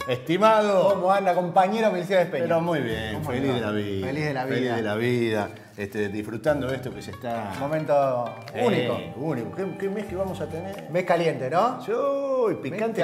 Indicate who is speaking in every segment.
Speaker 1: Estimado.
Speaker 2: ¿Cómo anda, compañero Melciades Peña?
Speaker 1: Pero muy bien, feliz de la vida.
Speaker 2: Feliz de la vida.
Speaker 1: Feliz de la vida. Disfrutando de esto que se está...
Speaker 2: Momento único.
Speaker 1: Único. ¿Qué mes que vamos a tener?
Speaker 2: Mes caliente, ¿no?
Speaker 1: Picante.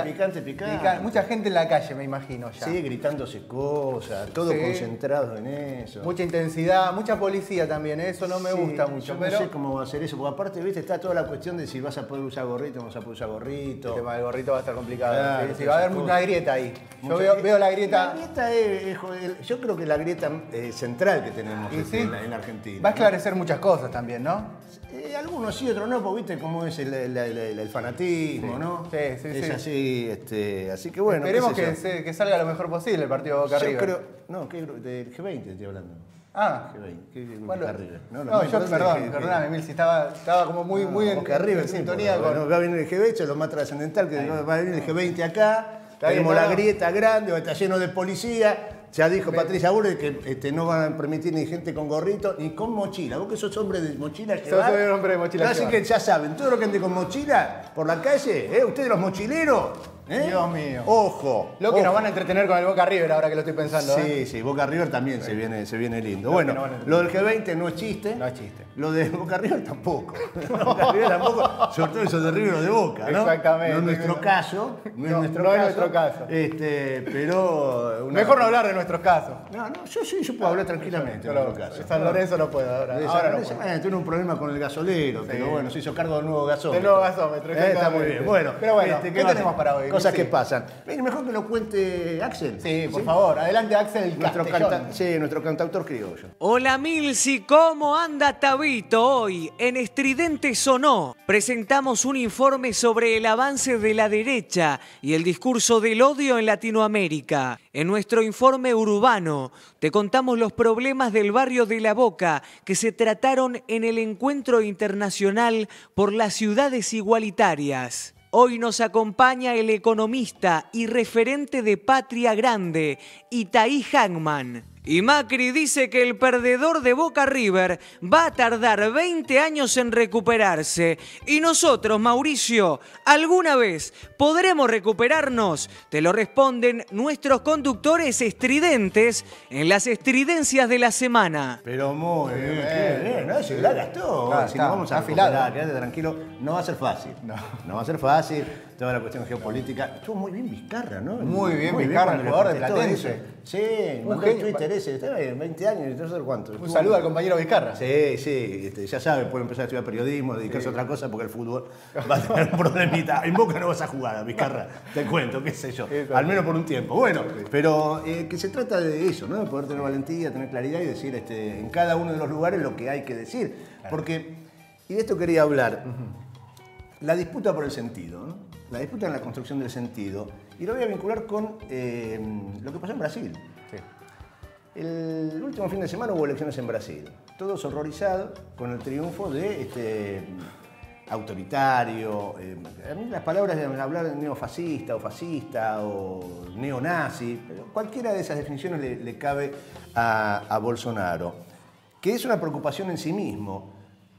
Speaker 2: Mucha gente en la calle, me imagino ya.
Speaker 1: Sí, gritándose cosas, todos
Speaker 2: Sí.
Speaker 1: concentrados en eso.
Speaker 2: Mucha intensidad, mucha policía también, eso no me gusta mucho.
Speaker 1: Yo
Speaker 2: pero
Speaker 1: no sé cómo va a ser eso, porque aparte, viste, está toda la cuestión de si vas a poder usar gorrito o no vas a poder usar gorrito.
Speaker 2: el tema del gorrito va a estar complicado.
Speaker 1: Claro,
Speaker 2: Sí, va a haber
Speaker 1: esas
Speaker 2: una
Speaker 1: cosas.
Speaker 2: grieta ahí. Yo veo la grieta.
Speaker 1: La grieta es, joder, yo creo que la grieta central que tenemos
Speaker 2: Y sí,
Speaker 1: en Argentina.
Speaker 2: va a esclarecer muchas cosas también, ¿no?
Speaker 1: Algunos sí, otros no, porque viste cómo es el fanatismo,
Speaker 2: Sí.
Speaker 1: ¿no?
Speaker 2: Sí,
Speaker 1: es
Speaker 2: sí.
Speaker 1: así, así que bueno.
Speaker 2: Esperemos
Speaker 1: qué sé yo.
Speaker 2: que salga lo mejor posible el partido de Boca
Speaker 1: Yo
Speaker 2: River.
Speaker 1: creo, no, del G20 estoy hablando.
Speaker 2: Ah,
Speaker 1: G20, ¿qué
Speaker 2: bueno,
Speaker 1: Boca River?
Speaker 2: Perdóname, estaba como muy
Speaker 1: Boca River,
Speaker 2: en
Speaker 1: sí,
Speaker 2: sintonía
Speaker 1: porque,
Speaker 2: con...
Speaker 1: bueno, va a venir el G20, eso es lo más trascendental, que va a venir el G20 acá,
Speaker 2: Está bien,
Speaker 1: tenemos la
Speaker 2: ¿no?
Speaker 1: grieta grande, está lleno de policía. Ya dijo Patricia Bullrich que no van a permitir ni gente con gorrito ni con mochila. Vos que sos hombre de mochila
Speaker 2: Sos hombre de mochila
Speaker 1: Así
Speaker 2: llevar.
Speaker 1: que ya saben, todo lo que ande con mochila por la calle, ustedes los mochileros,
Speaker 2: Dios mío.
Speaker 1: Ojo.
Speaker 2: Lo que
Speaker 1: ojo.
Speaker 2: nos van a entretener con el Boca River ahora que lo estoy pensando.
Speaker 1: Sí, Boca River también se viene lindo.
Speaker 2: Lo
Speaker 1: Bueno,
Speaker 2: que no van a
Speaker 1: lo del G20 no es chiste.
Speaker 2: No es chiste.
Speaker 1: Lo de Boca River tampoco. Boca River tampoco, sobre todo eso de River o de Boca, ¿no?
Speaker 2: Exactamente.
Speaker 1: No es nuestro caso. No es
Speaker 2: nuestro caso.
Speaker 1: Pero...
Speaker 2: Mejor no hablar de nuestros casos.
Speaker 1: No, yo puedo hablar tranquilamente de nuestro caso.
Speaker 2: San Lorenzo no puedo ahora.
Speaker 1: De
Speaker 2: Ahora
Speaker 1: San
Speaker 2: no
Speaker 1: Lorenzo,
Speaker 2: puedo.
Speaker 1: tiene un problema con el gasolero, pero bueno, se hizo cargo del nuevo gasómetro.
Speaker 2: Del nuevo gasómetro,
Speaker 1: Está
Speaker 2: exactamente.
Speaker 1: muy bien. Bueno,
Speaker 2: pero bueno, ¿qué
Speaker 1: va a
Speaker 2: tenemos
Speaker 1: ser?
Speaker 2: para hoy?
Speaker 1: Cosas
Speaker 2: Sí.
Speaker 1: que pasan. Mejor que lo cuente Axel.
Speaker 2: Sí, por favor. Adelante, Axel
Speaker 1: Nuestro,
Speaker 2: Castellón.
Speaker 1: nuestro cantautor criollo.
Speaker 3: Hola Milsi, ¿cómo anda Tabito? Hoy en Estridente Sonó presentamos un informe sobre el avance de la derecha y el discurso del odio en Latinoamérica. En nuestro informe urbano te contamos los problemas del barrio de La Boca que se trataron en el Encuentro Internacional por las Ciudades Igualitarias. Hoy nos acompaña el economista y referente de Patria Grande, Itaí Hagman. Y Macri dice que el perdedor de Boca River va a tardar 20 años en recuperarse. Y nosotros, Mauricio, ¿alguna vez podremos recuperarnos? Te lo responden nuestros conductores estridentes en las estridencias de la semana.
Speaker 1: Pero muy bien, qué bien, ¿no? Se la gastó.
Speaker 2: Está,
Speaker 1: Si nos vamos a
Speaker 2: afilado.
Speaker 1: recuperar, quédate tranquilo, no va a ser fácil. No va a ser fácil. Toda la cuestión geopolítica. Estuvo muy bien Vizcarra, ¿no?
Speaker 2: Muy bien Vizcarra, el
Speaker 1: cuando le
Speaker 2: jugador de
Speaker 1: contestó
Speaker 2: Platense.
Speaker 1: eso. Sí,
Speaker 2: Un
Speaker 1: mandó
Speaker 2: genio.
Speaker 1: el Twitter ese. Estaba en 20 años, y no sé cuánto.
Speaker 2: Un saludo al compañero Vizcarra.
Speaker 1: Sí, ya sabe, puede empezar a estudiar periodismo, dedicarse a otra cosa porque el fútbol va a tener un problemita. En Boca no vas a jugar, Vizcarra, te cuento, qué sé yo. Al menos por un tiempo. Bueno, pero que se trata de eso, ¿no? De poder tener valentía, tener claridad y decir en cada uno de los lugares lo que hay que decir. Porque, y de esto quería hablar, la disputa por el sentido, ¿no? La disputa en la construcción del sentido. Y lo voy a vincular con lo que pasó en Brasil. El último fin de semana hubo elecciones en Brasil. Todos horrorizados con el triunfo de autoritario. A mí las palabras de hablar de neofascista o fascista o neonazi, pero cualquiera de esas definiciones le cabe a Bolsonaro, que es una preocupación en sí mismo,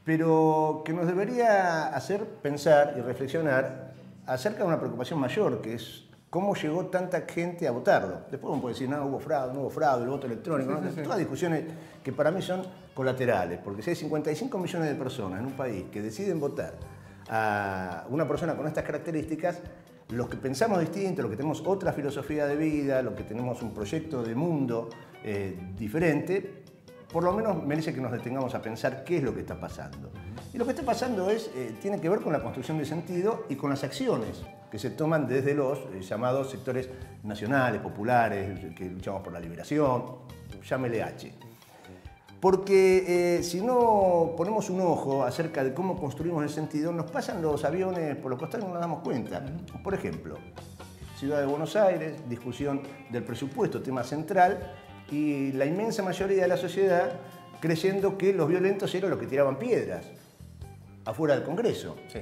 Speaker 1: pero que nos debería hacer pensar y reflexionar acerca de una preocupación mayor, que es cómo llegó tanta gente a votarlo. Después uno puede decir, no hubo fraude, el voto electrónico, ¿no? Todas discusiones que para mí son colaterales, porque si hay 55 millones de personas en un país que deciden votar a una persona con estas características, los que pensamos distinto, los que tenemos otra filosofía de vida, los que tenemos un proyecto de mundo diferente, por lo menos merece que nos detengamos a pensar qué es lo que está pasando. Y lo que está pasando tiene que ver con la construcción de sentido y con las acciones que se toman desde los llamados sectores nacionales, populares, que luchamos por la liberación, llámele H. Porque si no ponemos un ojo acerca de cómo construimos el sentido, nos pasan los aviones por los costados y no nos damos cuenta. Por ejemplo, Ciudad de Buenos Aires, discusión del presupuesto, tema central, y la inmensa mayoría de la sociedad creyendo que los violentos eran los que tiraban piedras afuera del Congreso.
Speaker 2: Sí.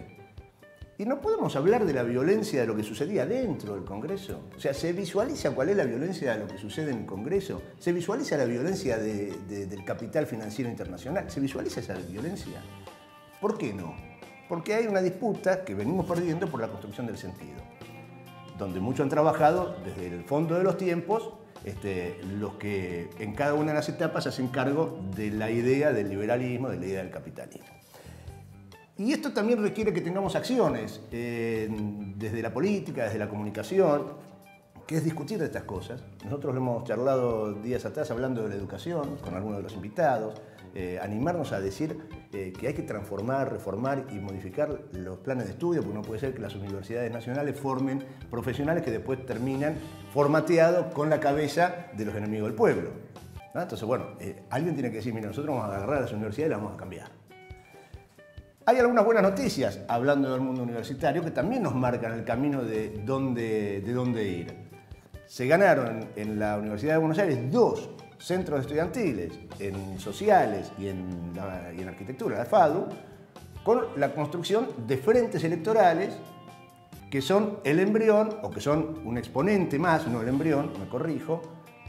Speaker 1: Y no podemos hablar de la violencia de lo que sucedía dentro del Congreso. O sea, ¿se visualiza cuál es la violencia de lo que sucede en el Congreso? ¿Se visualiza la violencia del capital financiero internacional? ¿Se visualiza esa violencia? ¿Por qué no? Porque hay una disputa que venimos perdiendo por la construcción del sentido. donde muchos han trabajado desde el fondo de los tiempos, los que en cada una de las etapas se hacen cargo de la idea del liberalismo, de la idea del capitalismo. Y esto también requiere que tengamos acciones desde la política, desde la comunicación, que es discutir de estas cosas. Nosotros lo hemos charlado días atrás hablando de la educación con algunos de los invitados, animarnos a decir que hay que transformar, reformar y modificar los planes de estudio, porque no puede ser que las universidades nacionales formen profesionales que después terminan formateados con la cabeza de los enemigos del pueblo, ¿no? Entonces, bueno, alguien tiene que decir, mira, nosotros vamos a agarrar a las universidades y las vamos a cambiar. Hay algunas buenas noticias, hablando del mundo universitario, que también nos marcan el camino de dónde ir. Se ganaron en la Universidad de Buenos Aires 2 centros estudiantiles, en sociales y en arquitectura, la FADU, con la construcción de frentes electorales que son el embrión, o que son un exponente más, no el embrión, me corrijo,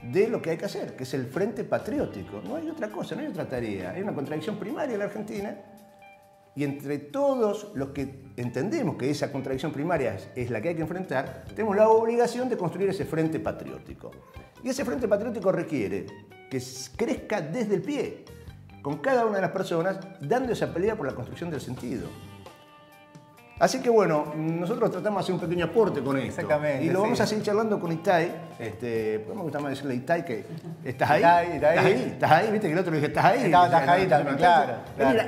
Speaker 1: de lo que hay que hacer, que es el Frente Patriótico. No hay otra cosa, no hay otra tarea. Hay una contradicción primaria en la Argentina. Y entre todos los que entendemos que esa contradicción primaria es la que hay que enfrentar, tenemos la obligación de construir ese frente patriótico. Y ese frente patriótico requiere que crezca desde el pie, con cada una de las personas, dando esa pelea por la construcción del sentido. Así que bueno, nosotros tratamos de hacer un pequeño aporte con esto.
Speaker 2: Exactamente.
Speaker 1: Y lo vamos a seguir charlando con Itai. Me gusta más decirle a Itai que estás ahí. Estás ahí, viste que el otro le dije, estás ahí.
Speaker 2: Estás ahí también, claro.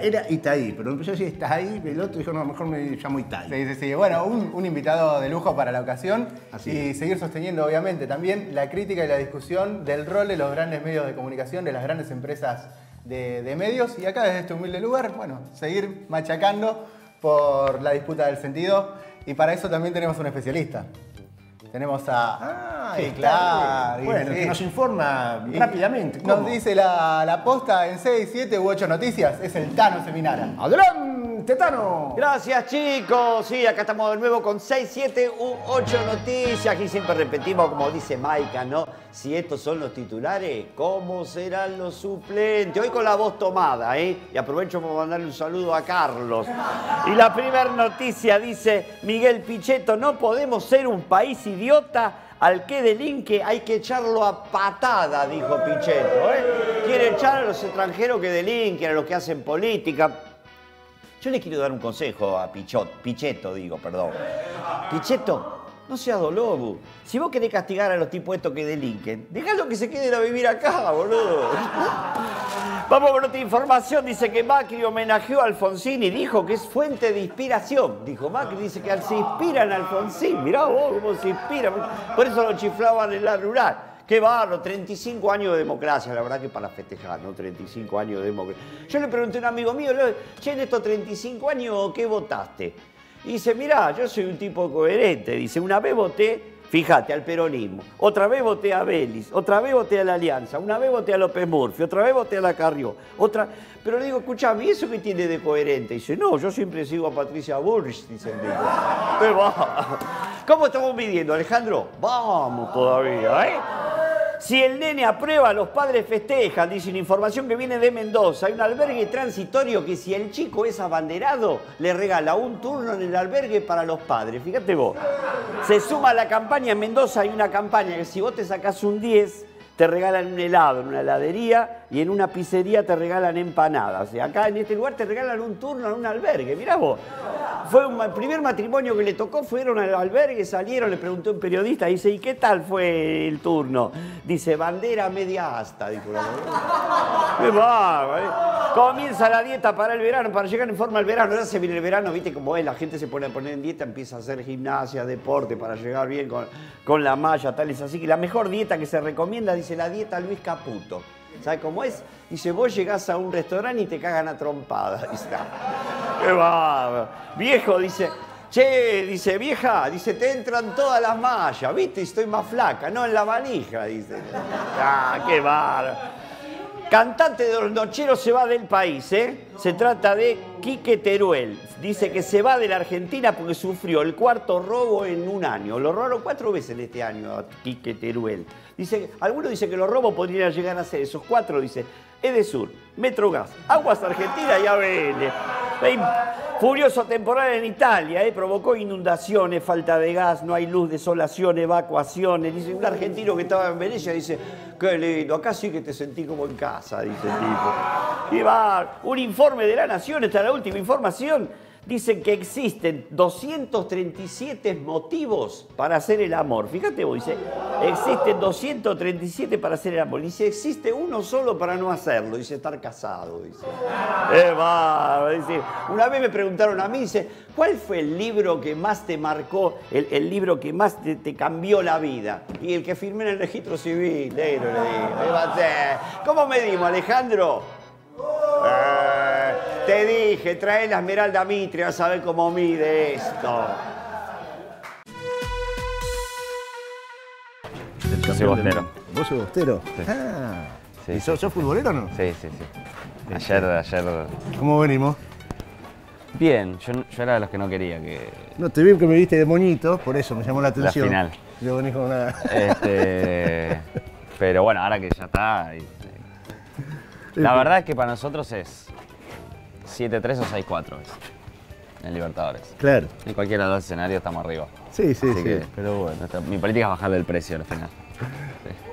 Speaker 1: Era Itai, pero empezó a decir, estás ahí, el otro dijo, no, mejor me llamo Itai.
Speaker 2: Sí. Bueno, un invitado de lujo para la ocasión.
Speaker 1: Así
Speaker 2: y
Speaker 1: es.
Speaker 2: seguir sosteniendo, obviamente, también la crítica y la discusión del rol de los grandes medios de comunicación, de las grandes empresas de medios. Y acá, desde este humilde lugar, bueno, seguir machacando por la disputa del sentido, y para eso también tenemos un especialista. Tenemos a...
Speaker 1: sí, claro. Bueno, sí, que nos informa rápidamente. ¿Cómo?
Speaker 2: Nos dice la posta en 6, 7 u 8 noticias. Es el Tano Seminara.
Speaker 1: ¡Adelante, Tano!
Speaker 4: Gracias, chicos. Sí, acá estamos de nuevo con 6, 7 u 8 noticias. Aquí siempre repetimos, como dice Maika, ¿no? Si estos son los titulares, ¿cómo serán los suplentes? Hoy con la voz tomada, ¿eh? Y aprovecho para mandarle un saludo a Carlos. Y la primera noticia dice, Miguel Pichetto, no podemos ser un país idiota. Al que delinque hay que echarlo a patada, dijo Pichetto, ¿eh? Quiere echar a los extranjeros que delinquen, a los que hacen política. Yo le quiero dar un consejo a Pichetto. Pichetto, no seas dolobu. Si vos querés castigar a los tipos estos que delinquen, dejalo que se queden a vivir acá, boludo. Vamos con otra información. Dice que Macri homenajeó a Alfonsín y dijo que es fuente de inspiración. Dijo Macri, dice que se inspira en Alfonsín. Mirá vos cómo se inspira. Por eso lo chiflaban en la rural. Qué barro, 35 años de democracia, la verdad que para festejar, ¿no? 35 años de democracia. Yo le pregunté a un amigo mío, che, en estos 35 años, ¿qué votaste? Y dice, mirá, yo soy un tipo coherente. Dice, una vez voté, fíjate, al peronismo. Otra vez voté a Vélez. Otra vez voté a la Alianza. Una vez voté a López Murphy. Otra vez voté a la Carrió. Pero le digo, escuchame, ¿y eso qué tiene de coherente? Dice, no, yo siempre sigo a Patricia Bullrich, dice el tipo. Pero va. ¿Cómo estamos midiendo, Alejandro? Vamos todavía, ¿eh? Si el nene aprueba, los padres festejan, dicen información que viene de Mendoza. Hay un albergue transitorio que si el chico es abanderado, le regala un turno en el albergue para los padres. Fíjate vos. Se suma a la campaña en Mendoza, hay una campaña que si vos te sacás un 10, te regalan un helado en una heladería y en una pizzería te regalan empanadas. O sea, acá en este lugar te regalan un turno en un albergue. Mirá vos. Fue el primer matrimonio que le tocó, fueron al albergue, salieron, le preguntó un periodista, dice, ¿y qué tal fue el turno? Dice, bandera media asta, dijo la mujer. Qué bárbaro, ¿eh? Comienza la dieta para el verano, para llegar en forma al verano. Ya se viene el verano, viste cómo es, la gente se pone a poner en dieta, empieza a hacer gimnasia, deporte, para llegar bien con la malla, tal, es así que la mejor dieta que se recomienda, dice, la dieta Luis Caputo. ¿Sabe cómo es? Dice, vos llegás a un restaurante y te cagan a trompadas. Dice, qué bárbaro. Viejo, dice, che, dice, vieja, dice, te entran todas las mallas, ¿viste? Estoy más flaca, no en la manija, dice. Ah, qué bárbaro. Cantante de los Nocheros se va del país, ¿eh? Se trata de Quique Teruel. Dice que se va de la Argentina porque sufrió el 4º robo en un año. Lo robaron 4 veces en este año a Quique Teruel. Dice, algunos dicen que los robos podrían llegar a ser esos 4, dice, Edesur, Metrogas, Aguas Argentina y ABN. Furioso temporal en Italia, provocó inundaciones, falta de gas, no hay luz, desolación, evacuaciones. Dice un argentino que estaba en Venecia, dice, qué lindo, acá sí que te sentí como en casa, dice el tipo. Y va, un informe de la Nación, esta es la última información, dicen que existen 237 motivos para hacer el amor. Fíjate vos, dice, existen 237 para hacer el amor. Dice, existe uno solo para no hacerlo, dice, estar casado, dice. Dice. Una vez me preguntaron a mí, dice, ¿cuál fue el libro que más te marcó, el libro que más te cambió la vida? Y el que firmé en el registro civil, negro, le digo. ¿Cómo medimos, Alejandro? Te dije, trae la Esmeralda Mitre, vas a ver cómo mide esto.
Speaker 5: Yo soy bostero.
Speaker 1: ¿Vos sos bostero?
Speaker 5: Sí.
Speaker 1: Ah.
Speaker 5: Sí,
Speaker 1: ¿Y sos futbolero o no?
Speaker 5: Sí. Ayer...
Speaker 1: ¿Cómo venimos?
Speaker 5: Bien, yo era de los que no quería que...
Speaker 1: No, te vi que me viste de moñito, por eso me llamó la atención.
Speaker 5: La final.
Speaker 1: Yo venís con una...
Speaker 5: Pero bueno, ahora que ya está... La verdad es que para nosotros es 7-3 o 6-4 en Libertadores.
Speaker 1: Claro.
Speaker 5: En cualquiera de los escenarios estamos arriba.
Speaker 1: Sí,
Speaker 5: que,
Speaker 1: pero bueno.
Speaker 5: Mi política es bajarle el precio al final.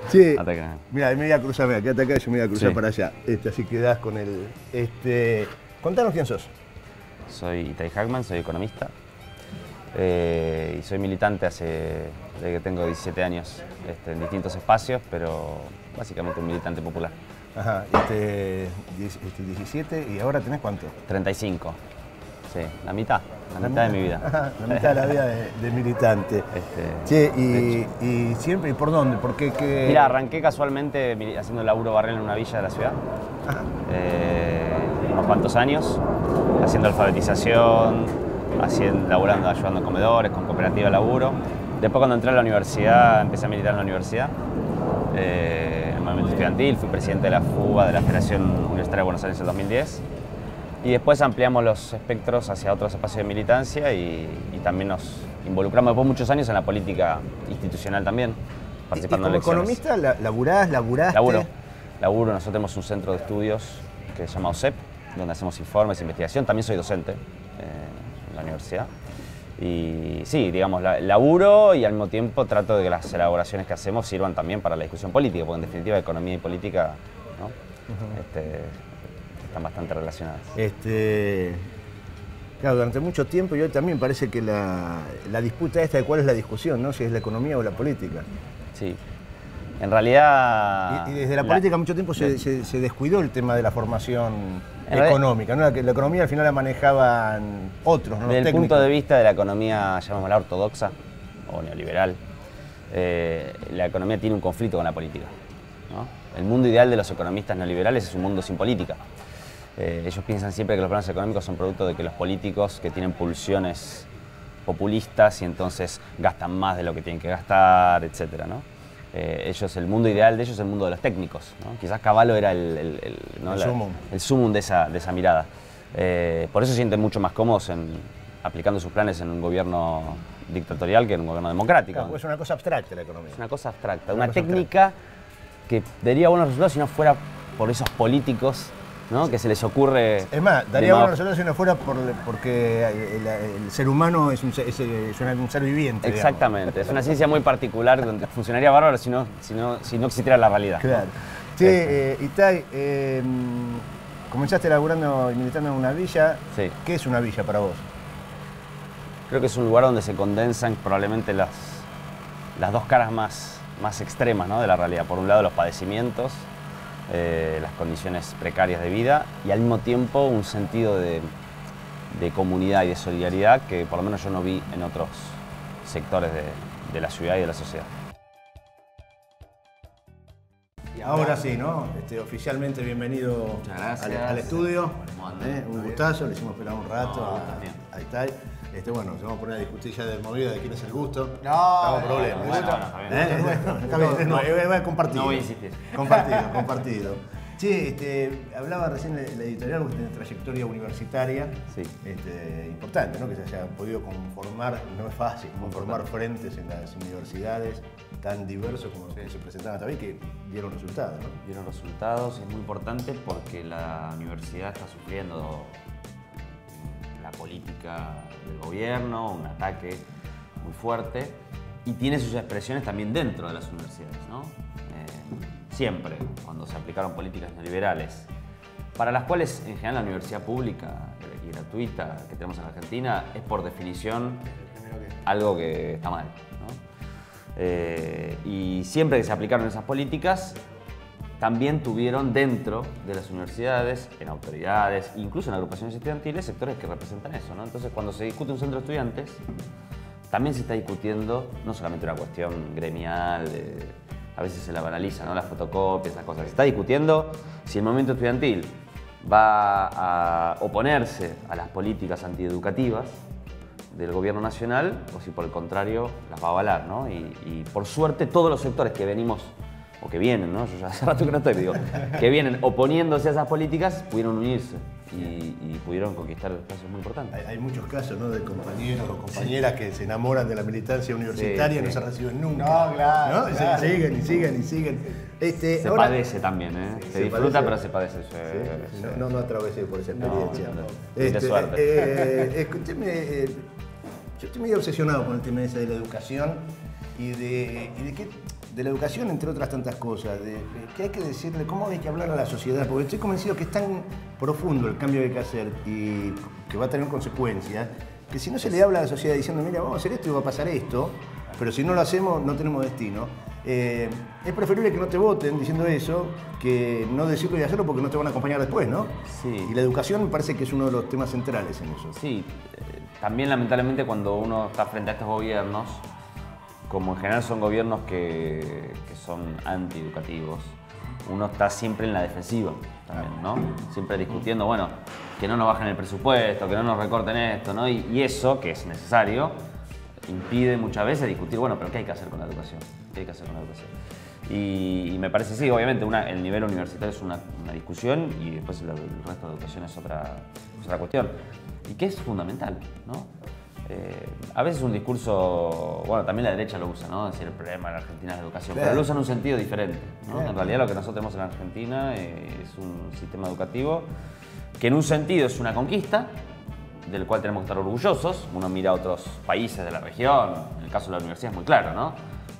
Speaker 1: Sí.
Speaker 5: Ataca.
Speaker 1: Mira, me voy a cruzar, mira, quédate acá y yo me voy a cruzar
Speaker 5: Sí.
Speaker 1: para allá. Así quedás con el... Contanos quién sos.
Speaker 5: Soy Itay Hackman, soy economista y soy militante desde que tengo 17 años en distintos espacios, pero básicamente un militante popular.
Speaker 1: Ajá, 17, ¿y ahora tenés cuánto?
Speaker 5: 35, sí, la mitad de mi vida.
Speaker 1: Ajá, la mitad de la vida de militante. Che, y siempre, ¿y por dónde? ¿Por qué?
Speaker 5: Mira, arranqué casualmente haciendo laburo barrial en una villa de la ciudad, unos cuantos años, haciendo alfabetización, laburando, ayudando en comedores, con cooperativa de laburo. Después cuando entré a la universidad, empecé a militar en la universidad. En el movimiento estudiantil, fui presidente de la FUBA, de la Federación Universitaria de Buenos Aires en el 2010. Y después ampliamos los espectros hacia otros espacios de militancia y también nos involucramos después muchos años en la política institucional también, participando en
Speaker 1: como
Speaker 5: elecciones.
Speaker 1: economista laburaste?
Speaker 5: Laburo, nosotros tenemos un centro de estudios que se llama OSEP, donde hacemos informes, investigación. También soy docente en la universidad. Y sí, digamos, laburo y al mismo tiempo trato de que las elaboraciones que hacemos sirvan también para la discusión política, porque en definitiva economía y política, ¿no? Están bastante relacionadas.
Speaker 1: Claro, durante mucho tiempo y hoy también parece que la disputa esta de cuál es la discusión, ¿no? Si es la economía o la política.
Speaker 5: Sí. En realidad...
Speaker 1: Y desde la política mucho tiempo se descuidó el tema de la formación económica, ¿no? La economía al final la manejaban otros, ¿no?
Speaker 5: Desde el punto de vista de la economía, llamémosla ortodoxa o neoliberal, la economía tiene un conflicto con la política, ¿no? El mundo ideal de los economistas neoliberales es un mundo sin política. Ellos piensan siempre que los problemas económicos son producto de que los políticos que tienen pulsiones populistas y entonces gastan más de lo que tienen que gastar, etcétera, ¿no? El mundo ideal de ellos es el mundo de los técnicos, ¿no? Quizás Cavallo era el sumum de esa mirada. Por eso se sienten mucho más cómodos aplicando sus planes en un gobierno dictatorial que en un gobierno democrático.
Speaker 1: Claro, es una cosa abstracta la economía.
Speaker 5: Es una cosa abstracta, una técnica que daría buenos resultados si no fuera por esos políticos, ¿no? Que se les ocurre...
Speaker 1: Es más, daría buenos resultados si no fuera porque el ser humano es un ser viviente.
Speaker 5: Exactamente,
Speaker 1: digamos.
Speaker 5: es una ciencia muy particular donde funcionaría bárbaro si no existiera la realidad.
Speaker 1: Claro. Che, Itay, comenzaste laburando y militando en una villa.
Speaker 5: Sí.
Speaker 1: ¿Qué es una villa para vos?
Speaker 5: Creo que es un lugar donde se condensan probablemente las dos caras más extremas, ¿no? De la realidad. Por un lado los padecimientos, las condiciones precarias de vida y al mismo tiempo un sentido de comunidad y de solidaridad que por lo menos yo no vi en otros sectores de la ciudad y de la sociedad.
Speaker 1: Ahora sí, ¿no? Oficialmente bienvenido al estudio. Un gustazo, le hicimos esperar un rato a Itay. Bueno, se vamos a poner a discutir ya del movido de quién es el gusto. No, problemas. Voy a compartir.
Speaker 5: No voy a insistir.
Speaker 1: Compartido. Che, hablaba recién de la editorial, porque tiene trayectoria universitaria.
Speaker 5: Sí.
Speaker 1: Importante, ¿no? Que se haya podido conformar, no es fácil, conformar frentes en las universidades tan diversos como se presentaban hasta hoy, que dieron resultados, ¿no?
Speaker 5: Dieron resultados, es muy importante porque la universidad está sufriendo la política del gobierno, un ataque muy fuerte, y tiene sus expresiones también dentro de las universidades, ¿no? Siempre, cuando se aplicaron políticas neoliberales, para las cuales en general la universidad pública y gratuita que tenemos en Argentina es por definición algo que está mal, ¿no? Y siempre que se aplicaron esas políticas, también tuvieron dentro de las universidades, en autoridades, incluso en agrupaciones estudiantiles, sectores que representan eso, ¿no? Entonces, cuando se discute un centro de estudiantes, también se está discutiendo no solamente una cuestión gremial, a veces se la banaliza, ¿no? Las fotocopias, esas cosas. Se está discutiendo si el movimiento estudiantil va a oponerse a las políticas antieducativas del gobierno nacional o si por el contrario las va a avalar, ¿no? Y por suerte todos los sectores que venimos o que vienen, ¿no? Yo ya hace rato que no estoy, digo, que vienen oponiéndose a esas políticas, pudieron unirse y pudieron conquistar espacios muy importantes.
Speaker 1: Hay muchos casos, ¿no?, de compañeros o compañeras que se enamoran de la militancia universitaria y no se reciben nunca.
Speaker 2: No, claro,
Speaker 1: ¿no?
Speaker 2: claro.
Speaker 1: Siguen y siguen y siguen.
Speaker 5: Se
Speaker 1: Ahora,
Speaker 5: padece también, ¿eh?
Speaker 1: Sí,
Speaker 5: Se disfruta,
Speaker 1: padece.
Speaker 5: pero se padece.
Speaker 1: Sí. No atravesé por esa experiencia.
Speaker 5: De suerte.
Speaker 1: Escúcheme, yo estoy medio obsesionado con el tema ese de la educación y de la educación, entre otras tantas cosas, de que hay que decirle, cómo hay que hablar a la sociedad, porque estoy convencido que es tan profundo el cambio que hay que hacer y que va a tener consecuencias, que si no se le habla a la sociedad diciendo, mira, vamos a hacer esto y va a pasar esto, pero si no lo hacemos no tenemos destino, es preferible que no te voten diciendo eso, que no decirlo y hacerlo porque no te van a acompañar después, ¿no?
Speaker 5: Sí.
Speaker 1: Y la educación me parece que es uno de los temas centrales en eso.
Speaker 5: Sí, también lamentablemente cuando uno está frente a estos gobiernos, como en general son gobiernos que son antieducativos, uno está siempre en la defensiva también, ¿no? Siempre discutiendo, bueno, que no nos bajen el presupuesto, que no nos recorten esto, ¿no? Y eso, que es necesario, impide muchas veces discutir, bueno, pero ¿qué hay que hacer con la educación? ¿Qué hay que hacer con la educación? Y me parece, sí, obviamente el nivel universitario es una discusión y después el resto de educación es otra cuestión. Y que es fundamental, ¿no? A veces un discurso, bueno, también la derecha lo usa, ¿no? Es decir, el problema de la Argentina es la educación, pero lo usa en un sentido diferente, ¿no? En realidad lo que nosotros tenemos en la Argentina es un sistema educativo que en un sentido es una conquista, del cual tenemos que estar orgullosos. Uno mira a otros países de la región, en el caso de la universidad es muy claro, ¿no?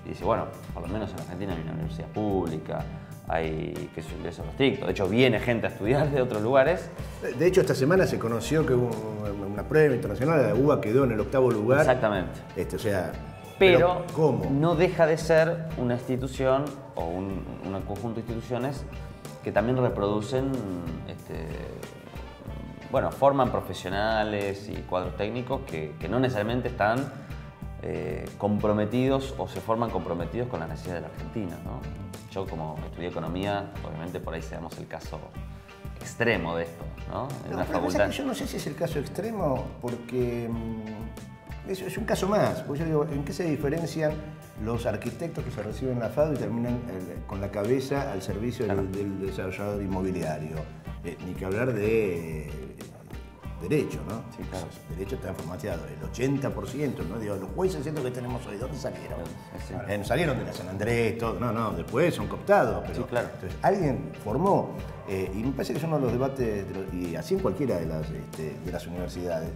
Speaker 5: Y dice, bueno, por lo menos en Argentina hay una universidad pública, hay que su ingreso restricto. De hecho, viene gente a estudiar de otros lugares.
Speaker 1: De hecho, esta semana se conoció que hubo una prueba internacional, la UBA quedó en el 8º lugar.
Speaker 5: Exactamente.
Speaker 1: O sea,
Speaker 5: pero
Speaker 1: ¿cómo?
Speaker 5: No deja de ser una institución o un conjunto de instituciones que también reproducen, bueno, forman profesionales y cuadros técnicos que no necesariamente están comprometidos o se forman comprometidos con las necesidades de la Argentina, ¿no? Yo, como estudié economía, obviamente por ahí seamos el caso extremo de esto, ¿no? En una facultad.
Speaker 1: Yo no sé si es el caso extremo porque es un caso más. Pues yo digo, ¿en qué se diferencian los arquitectos que se reciben en la FADU y terminan con la cabeza al servicio del desarrollador inmobiliario? Ni que hablar de derecho, ¿no?
Speaker 5: Sí, claro.
Speaker 1: Derecho está formateado, el 80%, ¿no? Digo, los jueces que tenemos hoy, ¿dónde salieron?
Speaker 5: Sí.
Speaker 1: No salieron de la San Andrés, todo, no, después son cooptados. Pero,
Speaker 5: sí, claro.
Speaker 1: Entonces, alguien formó, y me parece que es uno de los debates, y así en cualquiera de las universidades,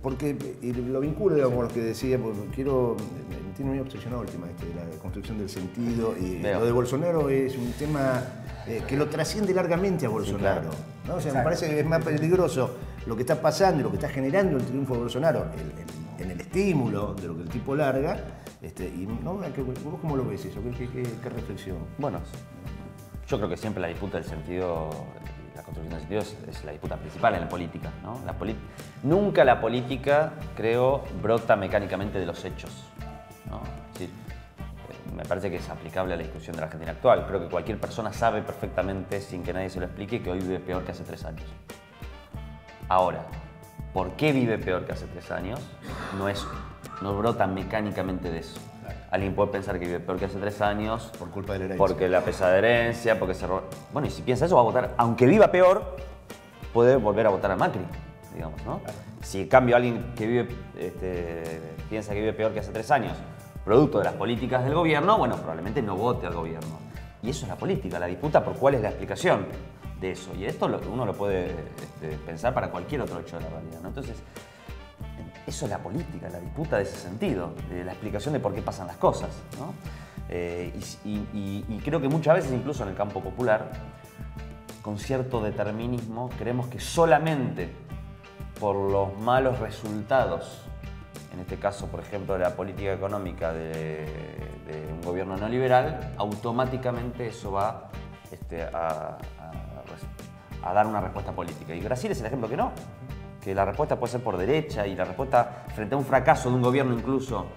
Speaker 1: porque y lo vinculo, digamos, con lo que decía, porque me tiene muy obsesionado el tema de la construcción del sentido, y lo de Bolsonaro es un tema que lo trasciende largamente a Bolsonaro, sí, claro, ¿no? O sea, me parece que es más peligroso lo que está pasando y lo que está generando el triunfo de Bolsonaro en el estímulo de lo que el tipo larga, y ¿no? ¿Vos cómo lo ves eso? ¿Qué reflexión?
Speaker 5: Bueno, yo creo que siempre la disputa del sentido, la construcción del sentido es la disputa principal en la política, ¿no? Nunca la política, creo, brota mecánicamente de los hechos, ¿no? Es decir, me parece que es aplicable a la discusión de la Argentina actual. Creo que cualquier persona sabe perfectamente, sin que nadie se lo explique, que hoy vive peor que hace 3 años. Ahora, ¿por qué vive peor que hace 3 años? No brota mecánicamente de eso. Alguien puede pensar que vive peor que hace 3 años
Speaker 1: por culpa de la herencia.
Speaker 5: Porque la pesada herencia, porque se roba. Bueno, y si piensa eso, va a votar, aunque viva peor, puede volver a votar a Macri, digamos, ¿no? Claro. Si en cambio alguien que vive, piensa que vive peor que hace 3 años, producto de las políticas del gobierno, bueno, probablemente no vote al gobierno. Y eso es la política, la disputa por cuál es la explicación de eso. Y esto uno lo puede pensar para cualquier otro hecho de la realidad, ¿no? Entonces, eso es la política, la disputa de ese sentido, de la explicación de por qué pasan las cosas, ¿no? Y creo que muchas veces, incluso en el campo popular, con cierto determinismo, creemos que solamente por los malos resultados, en este caso, por ejemplo, de la política económica de un gobierno neoliberal, automáticamente eso va a dar una respuesta política. Y Brasil es el ejemplo que no, que la respuesta puede ser por derecha y la respuesta frente a un fracaso de un gobierno incluso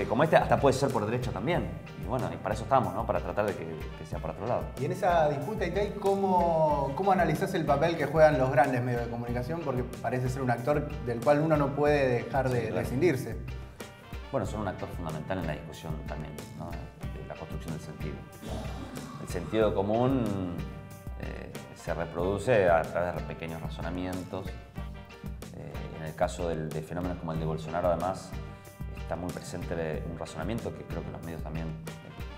Speaker 5: como hasta puede ser por derecha también. Y bueno, y para eso estamos, ¿no? Para tratar de que sea por otro lado.
Speaker 2: Y en esa disputa, Itay, ¿cómo analizás el papel que juegan los grandes medios de comunicación? Porque parece ser un actor del cual uno no puede dejar de escindirse.
Speaker 5: Bueno, son un actor fundamental en la discusión también, ¿no? De la construcción del sentido. El sentido común se reproduce a través de pequeños razonamientos. En el caso de fenómenos como el de Bolsonaro, además, está muy presente un razonamiento que creo que los medios también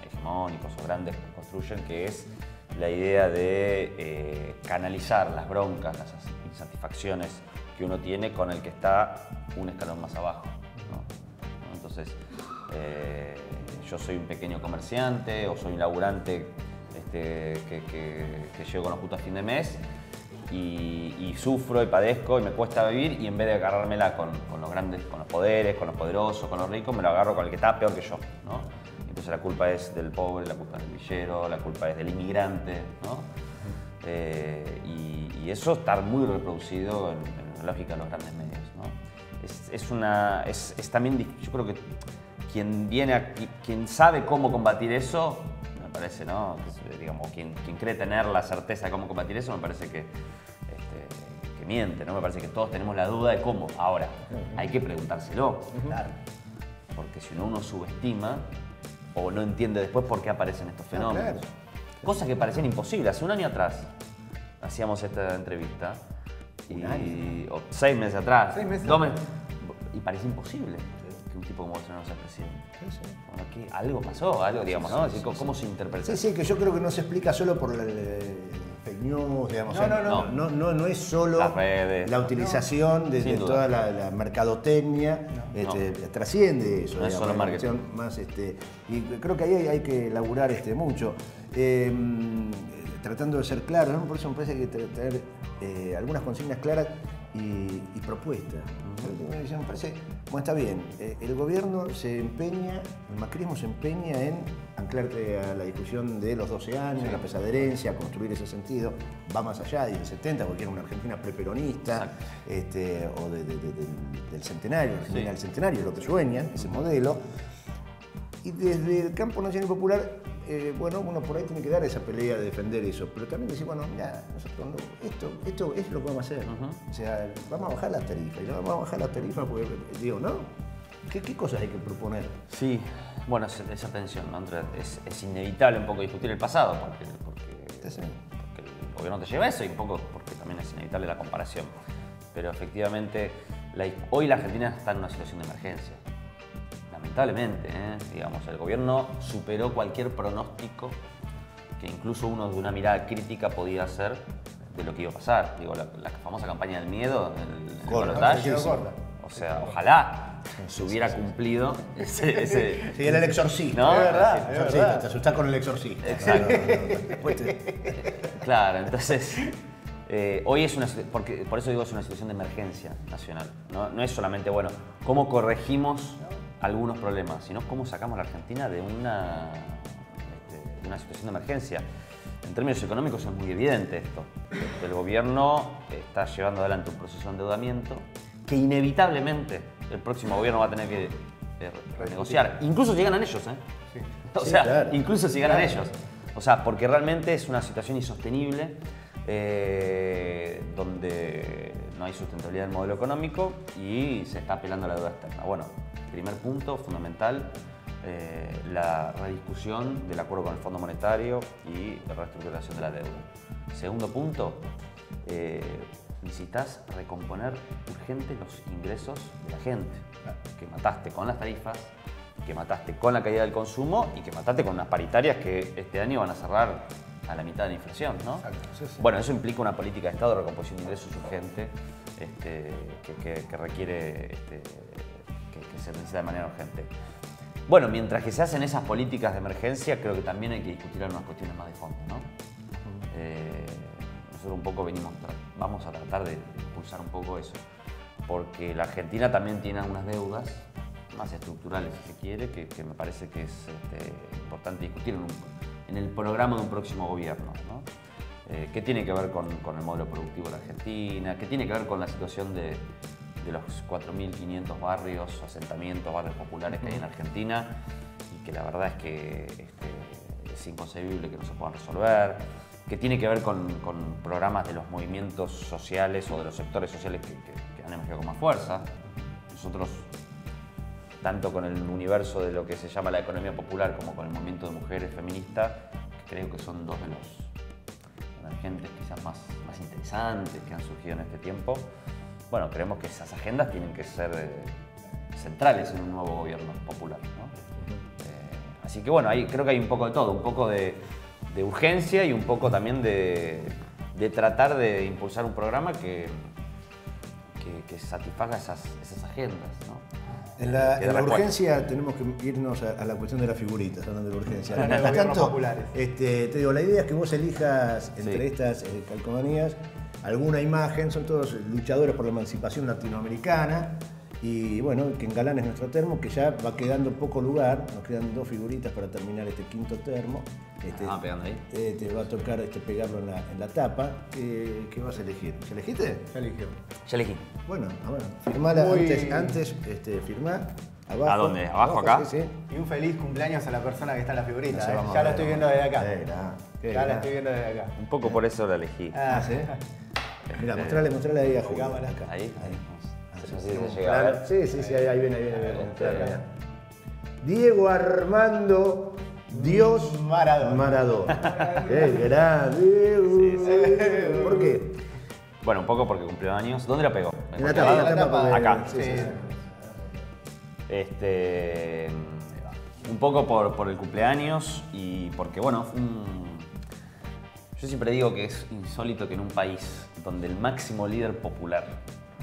Speaker 5: hegemónicos o grandes construyen, que es la idea de canalizar las broncas, las insatisfacciones que uno tiene con el que está un escalón más abajo, ¿no? Entonces, yo soy un pequeño comerciante o soy un laburante que llego con lo justo a fin de mes y sufro y padezco y me cuesta vivir, y en vez de agarrármela con los grandes, con los poderes, con los poderosos, con los ricos, me lo agarro con el que está peor que yo, ¿no? Entonces la culpa es del pobre, la culpa es del villero, la culpa es del inmigrante, ¿no? Y eso está muy reproducido en la lógica de los grandes medios, ¿no? Es también, yo creo que quien sabe cómo combatir eso, me parece, ¿no? Digamos, quien cree tener la certeza de cómo combatir eso, me parece que miente, ¿no? Me parece que todos tenemos la duda de cómo. Ahora, hay que preguntárselo. Claro. Porque si uno subestima o no entiende después por qué aparecen estos fenómenos. Claro. Cosas que parecían imposibles. Hace un año atrás hacíamos esta entrevista. O 6 meses atrás.
Speaker 2: 6 meses.
Speaker 5: 2 meses. Y parecía imposible que un tipo como Bolsonaro sea presidente.
Speaker 1: Sí.
Speaker 5: Bueno, ¿qué? Algo pasó, algo, digamos, ¿no? Sí, ¿cómo se interpreta?
Speaker 1: Sí, que yo creo que no se explica solo por fake news, digamos. No es solo
Speaker 5: las redes,
Speaker 1: la utilización de toda la mercadotecnia, trasciende eso.
Speaker 5: No es solo marketing.
Speaker 1: Más, y creo que ahí hay que laburar mucho. Tratando de ser claro, ¿no? Por eso me parece que hay que tener algunas consignas claras y propuestas. Me parece, bueno, está bien, el gobierno se empeña, el macrismo se empeña en anclarte a la discusión de los 12 años, la pesada herencia, construir ese sentido, va más allá del 70, porque era una Argentina preperonista, o del centenario, Argentina del centenario, lo que sueñan, ese modelo. Y desde el campo nacional y popular, bueno, uno por ahí tiene que dar esa pelea de defender eso, pero también decir, bueno, mira, nosotros esto es lo que vamos a hacer. O sea, vamos a bajar las tarifas, y no vamos a bajar las tarifas porque, digo, ¿no? ¿Qué cosas hay que proponer?
Speaker 5: Sí, bueno, esa tensión, ¿no? Es inevitable un poco discutir el pasado, porque el gobierno te lleva a eso, y un poco porque también es inevitable la comparación. Pero efectivamente, hoy la Argentina está en una situación de emergencia. Lamentablemente, digamos, el gobierno superó cualquier pronóstico que incluso uno de una mirada crítica podía hacer de lo que iba a pasar. Digo, la famosa campaña del miedo, el balotaje. O sea, ojalá se hubiera cumplido ese
Speaker 1: sí, era el exorcista.
Speaker 5: ¿No?
Speaker 1: Es verdad. Te asustás con el exorcista.
Speaker 5: Claro, entonces hoy es por eso digo, es una situación de emergencia nacional. No es solamente, bueno, cómo corregimos algunos problemas, sino cómo sacamos a la Argentina de una situación de emergencia. En términos económicos es muy evidente esto. El gobierno está llevando adelante un proceso de endeudamiento que inevitablemente el próximo gobierno va a tener que renegociar. Incluso si ganan ellos,
Speaker 1: Sí.
Speaker 5: O sea, claro. Incluso si ganan ellos. O sea, porque realmente es una situación insostenible donde no hay sustentabilidad del modelo económico y se está apelando a la deuda externa. Bueno, primer punto fundamental, la rediscusión del acuerdo con el Fondo Monetario y la reestructuración de la deuda. Segundo punto, necesitas recomponer urgente los ingresos de la gente, que mataste con las tarifas, que mataste con la caída del consumo y que mataste con unas paritarias que este año van a cerrar a la mitad de la inflación, ¿no?
Speaker 1: Exacto, sí.
Speaker 5: Bueno, eso implica una política de Estado de recomposición de ingresos urgente que requiere, que se necesita de manera urgente. Bueno, mientras que se hacen esas políticas de emergencia, creo que también hay que discutir algunas cuestiones más de fondo, ¿no? Nosotros un poco vamos a tratar de impulsar un poco eso, porque la Argentina también tiene algunas deudas más estructurales, si se quiere, que me parece que es importante discutir en el programa de un próximo gobierno, ¿no? ¿Qué tiene que ver con el modelo productivo de la Argentina? ¿Qué tiene que ver con la situación de los 4.500 barrios, asentamientos, barrios populares que hay en Argentina? Y que la verdad es que es inconcebible que no se puedan resolver. ¿Qué tiene que ver con programas de los movimientos sociales o de los sectores sociales que han emergido con más fuerza? Nosotros, tanto con el universo de lo que se llama la economía popular como con el movimiento de mujeres feministas, que creo que son dos de los emergentes quizás más interesantes que han surgido en este tiempo, bueno, creemos que esas agendas tienen que ser centrales en un nuevo gobierno popular, ¿no? Así que bueno, creo que hay un poco de todo, un poco de urgencia y un poco también de tratar de impulsar un programa que satisfaga esas agendas, ¿no?
Speaker 1: En la urgencia tenemos que irnos a la cuestión de las figuritas, hablando de la urgencia.
Speaker 2: Mientras tanto,
Speaker 1: te digo, la idea es que vos elijas entre estas calcomanías alguna imagen, son todos luchadores por la emancipación latinoamericana, y bueno, que engalanes nuestro termo, que ya va quedando poco lugar, nos quedan 2 figuritas para terminar este quinto termo.
Speaker 5: Pegando ahí.
Speaker 1: Te va a tocar pegarlo en la tapa. ¿Qué vas a elegir? ¿Ya elegiste?
Speaker 2: Ya eligió.
Speaker 5: Ya elegí.
Speaker 1: Bueno, firmala antes firmá. Abajo.
Speaker 5: ¿A dónde? ¿Abajo acá?
Speaker 1: Sí.
Speaker 2: Y un feliz cumpleaños a la persona que está en la figurita.
Speaker 1: No sé, vamos
Speaker 2: Ya
Speaker 1: a
Speaker 2: la
Speaker 1: ver,
Speaker 2: estoy viendo desde acá.
Speaker 1: Ya
Speaker 2: la estoy viendo desde acá.
Speaker 5: Un poco por eso la elegí.
Speaker 1: ¿Sí? Mirá, mostrale ahí a Julio.
Speaker 2: Cámara.
Speaker 1: Acá.
Speaker 5: Ahí. No sé si
Speaker 1: Claro.
Speaker 5: se llega a ver.
Speaker 1: Sí, ahí viene. Claro. Diego Armando Dios Maradona. ¡Qué grande! ¿Por qué?
Speaker 5: Bueno, un poco porque cumplió años. ¿Dónde la pegó?
Speaker 1: En la tapa.
Speaker 5: Acá.
Speaker 1: Sí.
Speaker 5: Un poco por el cumpleaños y porque, bueno, yo siempre digo que es insólito que en un país donde el máximo líder popular,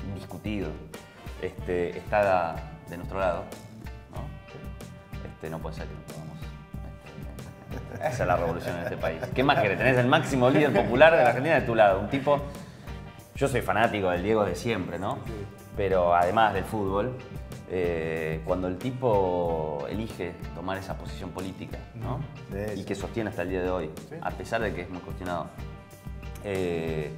Speaker 5: indiscutido, está de nuestro lado, ¿no? No puede ser que no podamos hacer la revolución en este país. ¿Qué más querés? Tenés el máximo líder popular de la Argentina de tu lado, un tipo... Yo soy fanático del Diego de siempre, ¿no? Pero además del fútbol, cuando el tipo elige tomar esa posición política, ¿no? Y que sostiene hasta el día de hoy, a pesar de que es muy cuestionado, y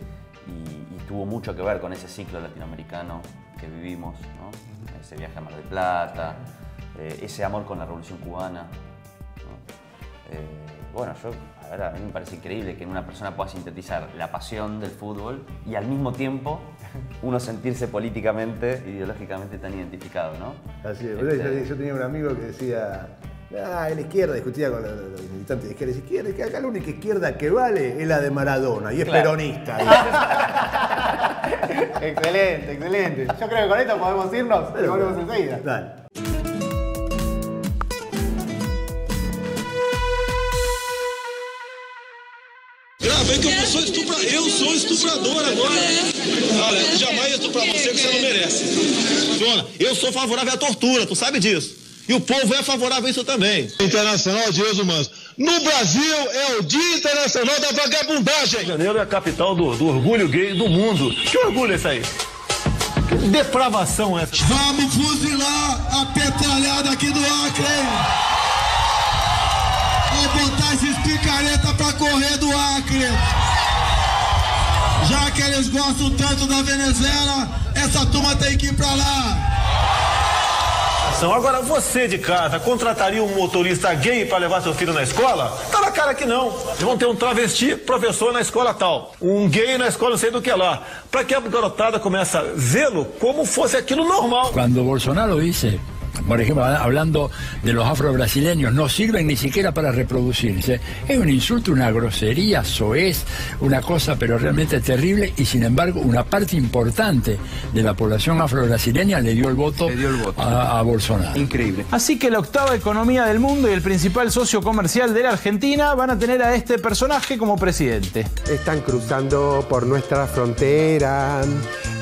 Speaker 5: tuvo mucho que ver con ese ciclo latinoamericano que vivimos, ¿no? Ese viaje a Mar del Plata, ese amor con la Revolución Cubana, ¿no? Bueno, a mí me parece increíble que una persona pueda sintetizar la pasión del fútbol y al mismo tiempo uno sentirse políticamente, ideológicamente tan identificado, ¿no?
Speaker 1: Así es. Yo tenía un amigo que decía, en la izquierda, discutía con los militantes de izquierda, que acá la única izquierda que vale es la de Maradona y es peronista.
Speaker 2: Excelente. Yo creo que con esto podemos irnos y volvemos enseguida.
Speaker 1: Dale.
Speaker 6: Gravei que eu sou estuprador agora. Olha, jamais estuprar você que você não merece. Dona, eu sou favorável à tortura, tu sabe disso. E o povo é favorável a isso também. Internacional de Direitos Humanos. No Brasil é o Dia Internacional da Vagabundagem. Rio de Janeiro é a capital do orgulho gay do mundo. Que orgulho é esse aí? Que depravação é essa? Vamos fuzilar a petralhada aqui do Acre, hein? Vou botar esses picareta pra correr do Acre. Já que eles gostam tanto da Venezuela, essa turma tem que ir pra lá. Agora, você de casa contrataria um motorista gay para levar seu filho na escola? Tá na cara que não. Eles vão ter um travesti professor na escola tal, um gay na escola não sei do que lá, para que a garotada comece a vê-lo como fosse aquilo normal.
Speaker 7: Cuando Bolsonaro dice por ejemplo, hablando de los afro-brasileños, no sirven ni siquiera para reproducirse. Es un insulto, una grosería, soez, una cosa pero realmente terrible, y sin embargo una parte importante de la población afro-brasileña le dio el voto a Bolsonaro.
Speaker 8: Increíble. Así que la octava economía del mundo y el principal socio comercial de la Argentina van a tener a este personaje como presidente.
Speaker 9: Están cruzando por nuestra frontera,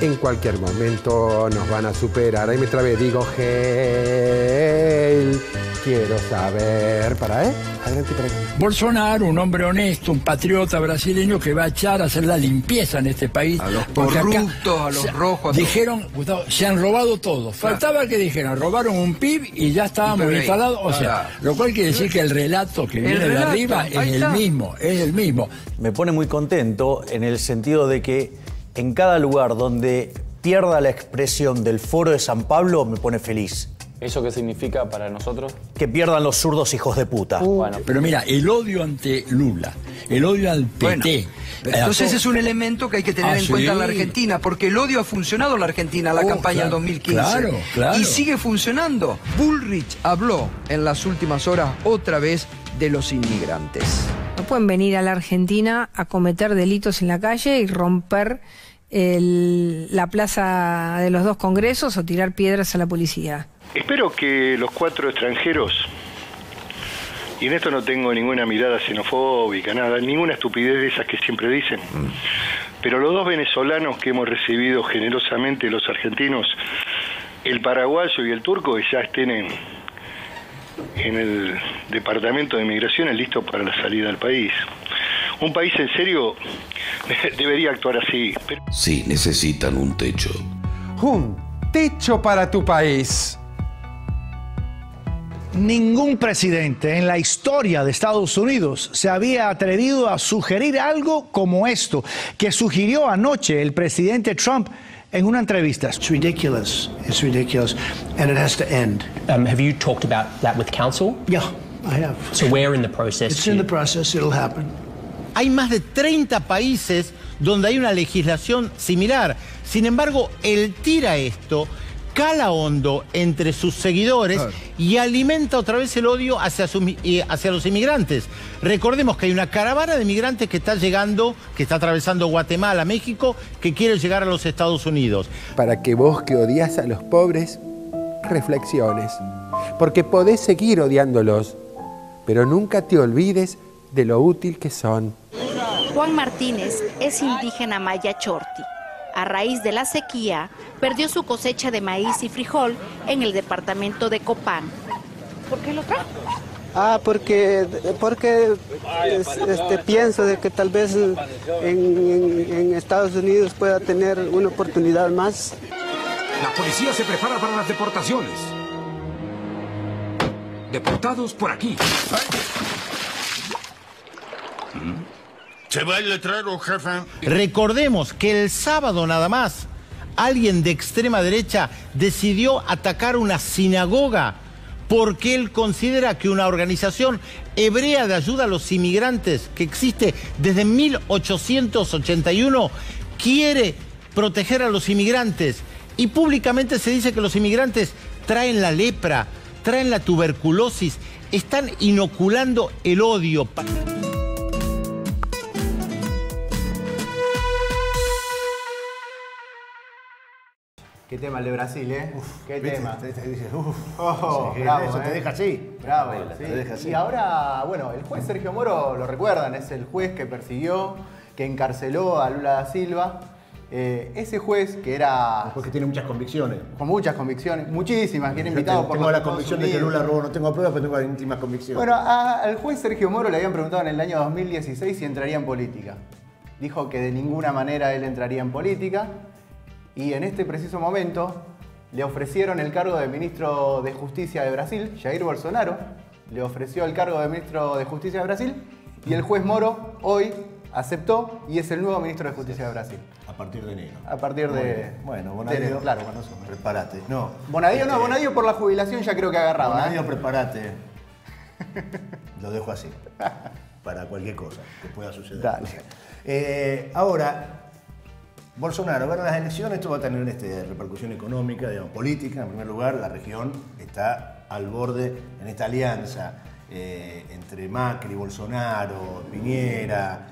Speaker 9: en cualquier momento nos van a superar. Ahí me trabé, digo, hey, quiero saber, adelante para acá.
Speaker 7: Bolsonaro, un hombre honesto, un patriota brasileño que va a echar a hacer la limpieza en este país.
Speaker 10: A los corruptos, a los rojos.
Speaker 7: Dijeron, Gustavo, se han robado todo. Faltaba que dijeran, robaron un PIB y ya estábamos instalados. O sea, lo cual quiere decir que el relato que viene de arriba es el mismo, es el mismo.
Speaker 11: Me pone muy contento en el sentido de que en cada lugar donde pierda la expresión del Foro de San Pablo me pone feliz.
Speaker 12: ¿Eso qué significa para nosotros?
Speaker 11: Que pierdan los zurdos hijos de puta.
Speaker 7: Bueno. Pero mira, el odio ante Lula, el odio al PT.
Speaker 10: Bueno, entonces es un elemento que hay que tener en cuenta en la Argentina, porque el odio ha funcionado en la Argentina en la campaña del 2015.
Speaker 7: Claro.
Speaker 10: Y sigue funcionando. Bullrich habló en las últimas horas otra vez de los inmigrantes.
Speaker 13: No pueden venir a la Argentina a cometer delitos en la calle y romper la plaza de los dos congresos o tirar piedras a la policía.
Speaker 14: Espero que los 4 extranjeros, y en esto no tengo ninguna mirada xenofóbica, nada, ninguna estupidez de esas que siempre dicen, pero los 2 venezolanos que hemos recibido generosamente los argentinos, el paraguayo y el turco, ya estén en el Departamento de Migraciones listos para la salida del país. Un país en serio debería actuar así.
Speaker 15: Sí, necesitan un techo.
Speaker 16: Un techo para tu país.
Speaker 17: Ningún presidente en la historia de Estados Unidos se había atrevido a sugerir algo como esto, que sugirió anoche el presidente Trump en una entrevista. It's ridiculous, and it has to end.
Speaker 18: Have you talked about that with council?
Speaker 17: Yeah, I have.
Speaker 18: So where in the process?
Speaker 17: It's in the process, it'll happen.
Speaker 19: Hay más de 30 países donde hay una legislación similar. Sin embargo, él tira esto, cala hondo entre sus seguidores y alimenta otra vez el odio hacia los inmigrantes. Recordemos que hay una caravana de migrantes que está llegando, que está atravesando Guatemala, México, que quiere llegar a los Estados Unidos.
Speaker 9: Para que vos que odias a los pobres, reflexiones. Porque podés seguir odiándolos, pero nunca te olvides de lo útil que son.
Speaker 20: Juan Martínez es indígena maya chorti. A raíz de la sequía, perdió su cosecha de maíz y frijol en el departamento de Copán. ¿Por qué lo trae?
Speaker 21: Porque pienso de que tal vez en Estados Unidos pueda tener una oportunidad más.
Speaker 22: La policía se prepara para las deportaciones. Deportados por aquí.
Speaker 14: ¿Se va el letrero, jefe?
Speaker 19: Recordemos que el sábado nada más, alguien de extrema derecha decidió atacar una sinagoga porque él considera que una organización hebrea de ayuda a los inmigrantes que existe desde 1881 quiere proteger a los inmigrantes. Y públicamente se dice que los inmigrantes traen la lepra, traen la tuberculosis, están inoculando el odio.
Speaker 2: Qué tema el de Brasil, ¿eh? Qué tema.
Speaker 1: Dices,
Speaker 2: bravo,
Speaker 1: eso te deja así.
Speaker 2: Bravo,
Speaker 1: Te
Speaker 2: sí.
Speaker 1: deja así.
Speaker 2: Y ahora, bueno, el juez Sergio Moro, lo recuerdan, es el juez que persiguió, que encarceló a Lula da Silva. Ese juez que era...
Speaker 1: Porque tiene muchas convicciones.
Speaker 2: Con muchas convicciones, muchísimas, que era invitado por
Speaker 1: Tengo la
Speaker 2: Estados
Speaker 1: convicción
Speaker 2: Unidos.
Speaker 1: de que Lula robó, no tengo pruebas, pero tengo íntimas convicciones.
Speaker 2: Bueno, al juez Sergio Moro le habían preguntado en el año 2016 si entraría en política. Dijo que de ninguna manera él entraría en política y en este preciso momento le ofrecieron el cargo de ministro de Justicia de Brasil. Jair Bolsonaro le ofreció el cargo de ministro de Justicia de Brasil y el juez Moro hoy aceptó y es el nuevo ministro de Justicia de Brasil.
Speaker 1: A partir de enero.
Speaker 2: A partir de...
Speaker 1: Bueno, Bonadío,
Speaker 2: claro,
Speaker 1: prepárate. No.
Speaker 2: Bonadío por la jubilación ya creo que agarraba.
Speaker 1: Bonadío, prepárate. Lo dejo así. Para cualquier cosa que pueda suceder.
Speaker 2: Dale.
Speaker 1: Ahora, Bolsonaro gana las elecciones, esto va a tener repercusión económica, digamos, política. En primer lugar, la región está al borde en esta alianza entre Macri, Bolsonaro, Piñera,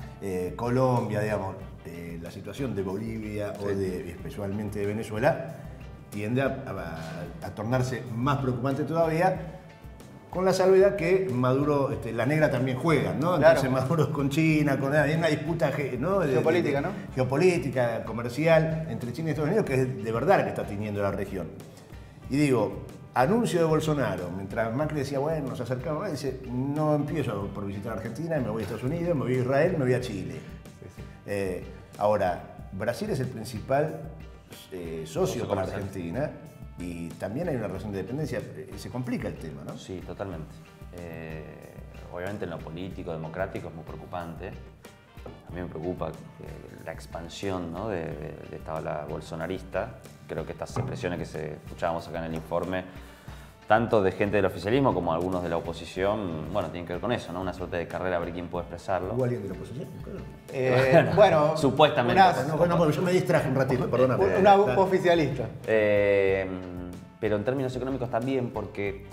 Speaker 1: Colombia, digamos. La situación de Bolivia o especialmente de Venezuela tiende a tornarse más preocupante todavía, con la salvedad que Maduro, la negra también juega, ¿no? Entonces Maduro con China, hay una disputa, ¿no?
Speaker 2: Geopolítica, ¿no?
Speaker 1: Geopolítica, comercial, entre China y Estados Unidos, que es de verdad la que está teniendo la región. Y digo, anuncio de Bolsonaro, mientras Macri decía, bueno, nos acercamos, dice, no empiezo por visitar Argentina, me voy a Estados Unidos, me voy a Israel, me voy a Chile. Ahora, Brasil es el principal socio para Argentina. Y también hay una relación de dependencia, se complica el tema, ¿no?
Speaker 5: Sí, totalmente. Obviamente en lo político, democrático es muy preocupante. A mí me preocupa la expansión, ¿no? de esta ola bolsonarista. Creo que estas expresiones que escuchábamos acá en el informe, tanto de gente del oficialismo como algunos de la oposición, bueno, tienen que ver con eso, ¿no? Una suerte de carrera a ver quién puede expresarlo.
Speaker 1: ¿Hubo alguien de la oposición? Claro.
Speaker 2: Bueno,
Speaker 5: supuestamente.
Speaker 1: Porque yo me distraje un ratito, perdóname.
Speaker 2: Una oficialista.
Speaker 5: Pero en términos económicos también, porque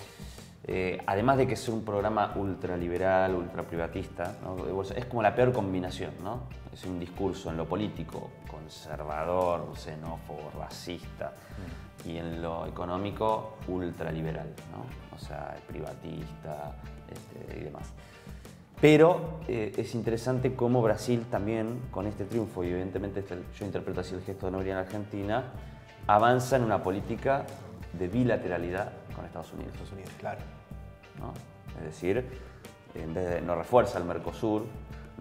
Speaker 5: además de que es un programa ultraliberal, ultraprivatista, ¿no? Es como la peor combinación, ¿no? Es un discurso en lo político conservador, xenófobo, racista, y en lo económico ultraliberal, ¿no? O sea, privatista y demás. Pero es interesante cómo Brasil también, con este triunfo, y evidentemente yo interpreto así el gesto de no venir en Argentina, avanza en una política de bilateralidad con Estados Unidos.
Speaker 2: Claro.
Speaker 5: ¿No? Es decir, en vez de, no refuerza el Mercosur,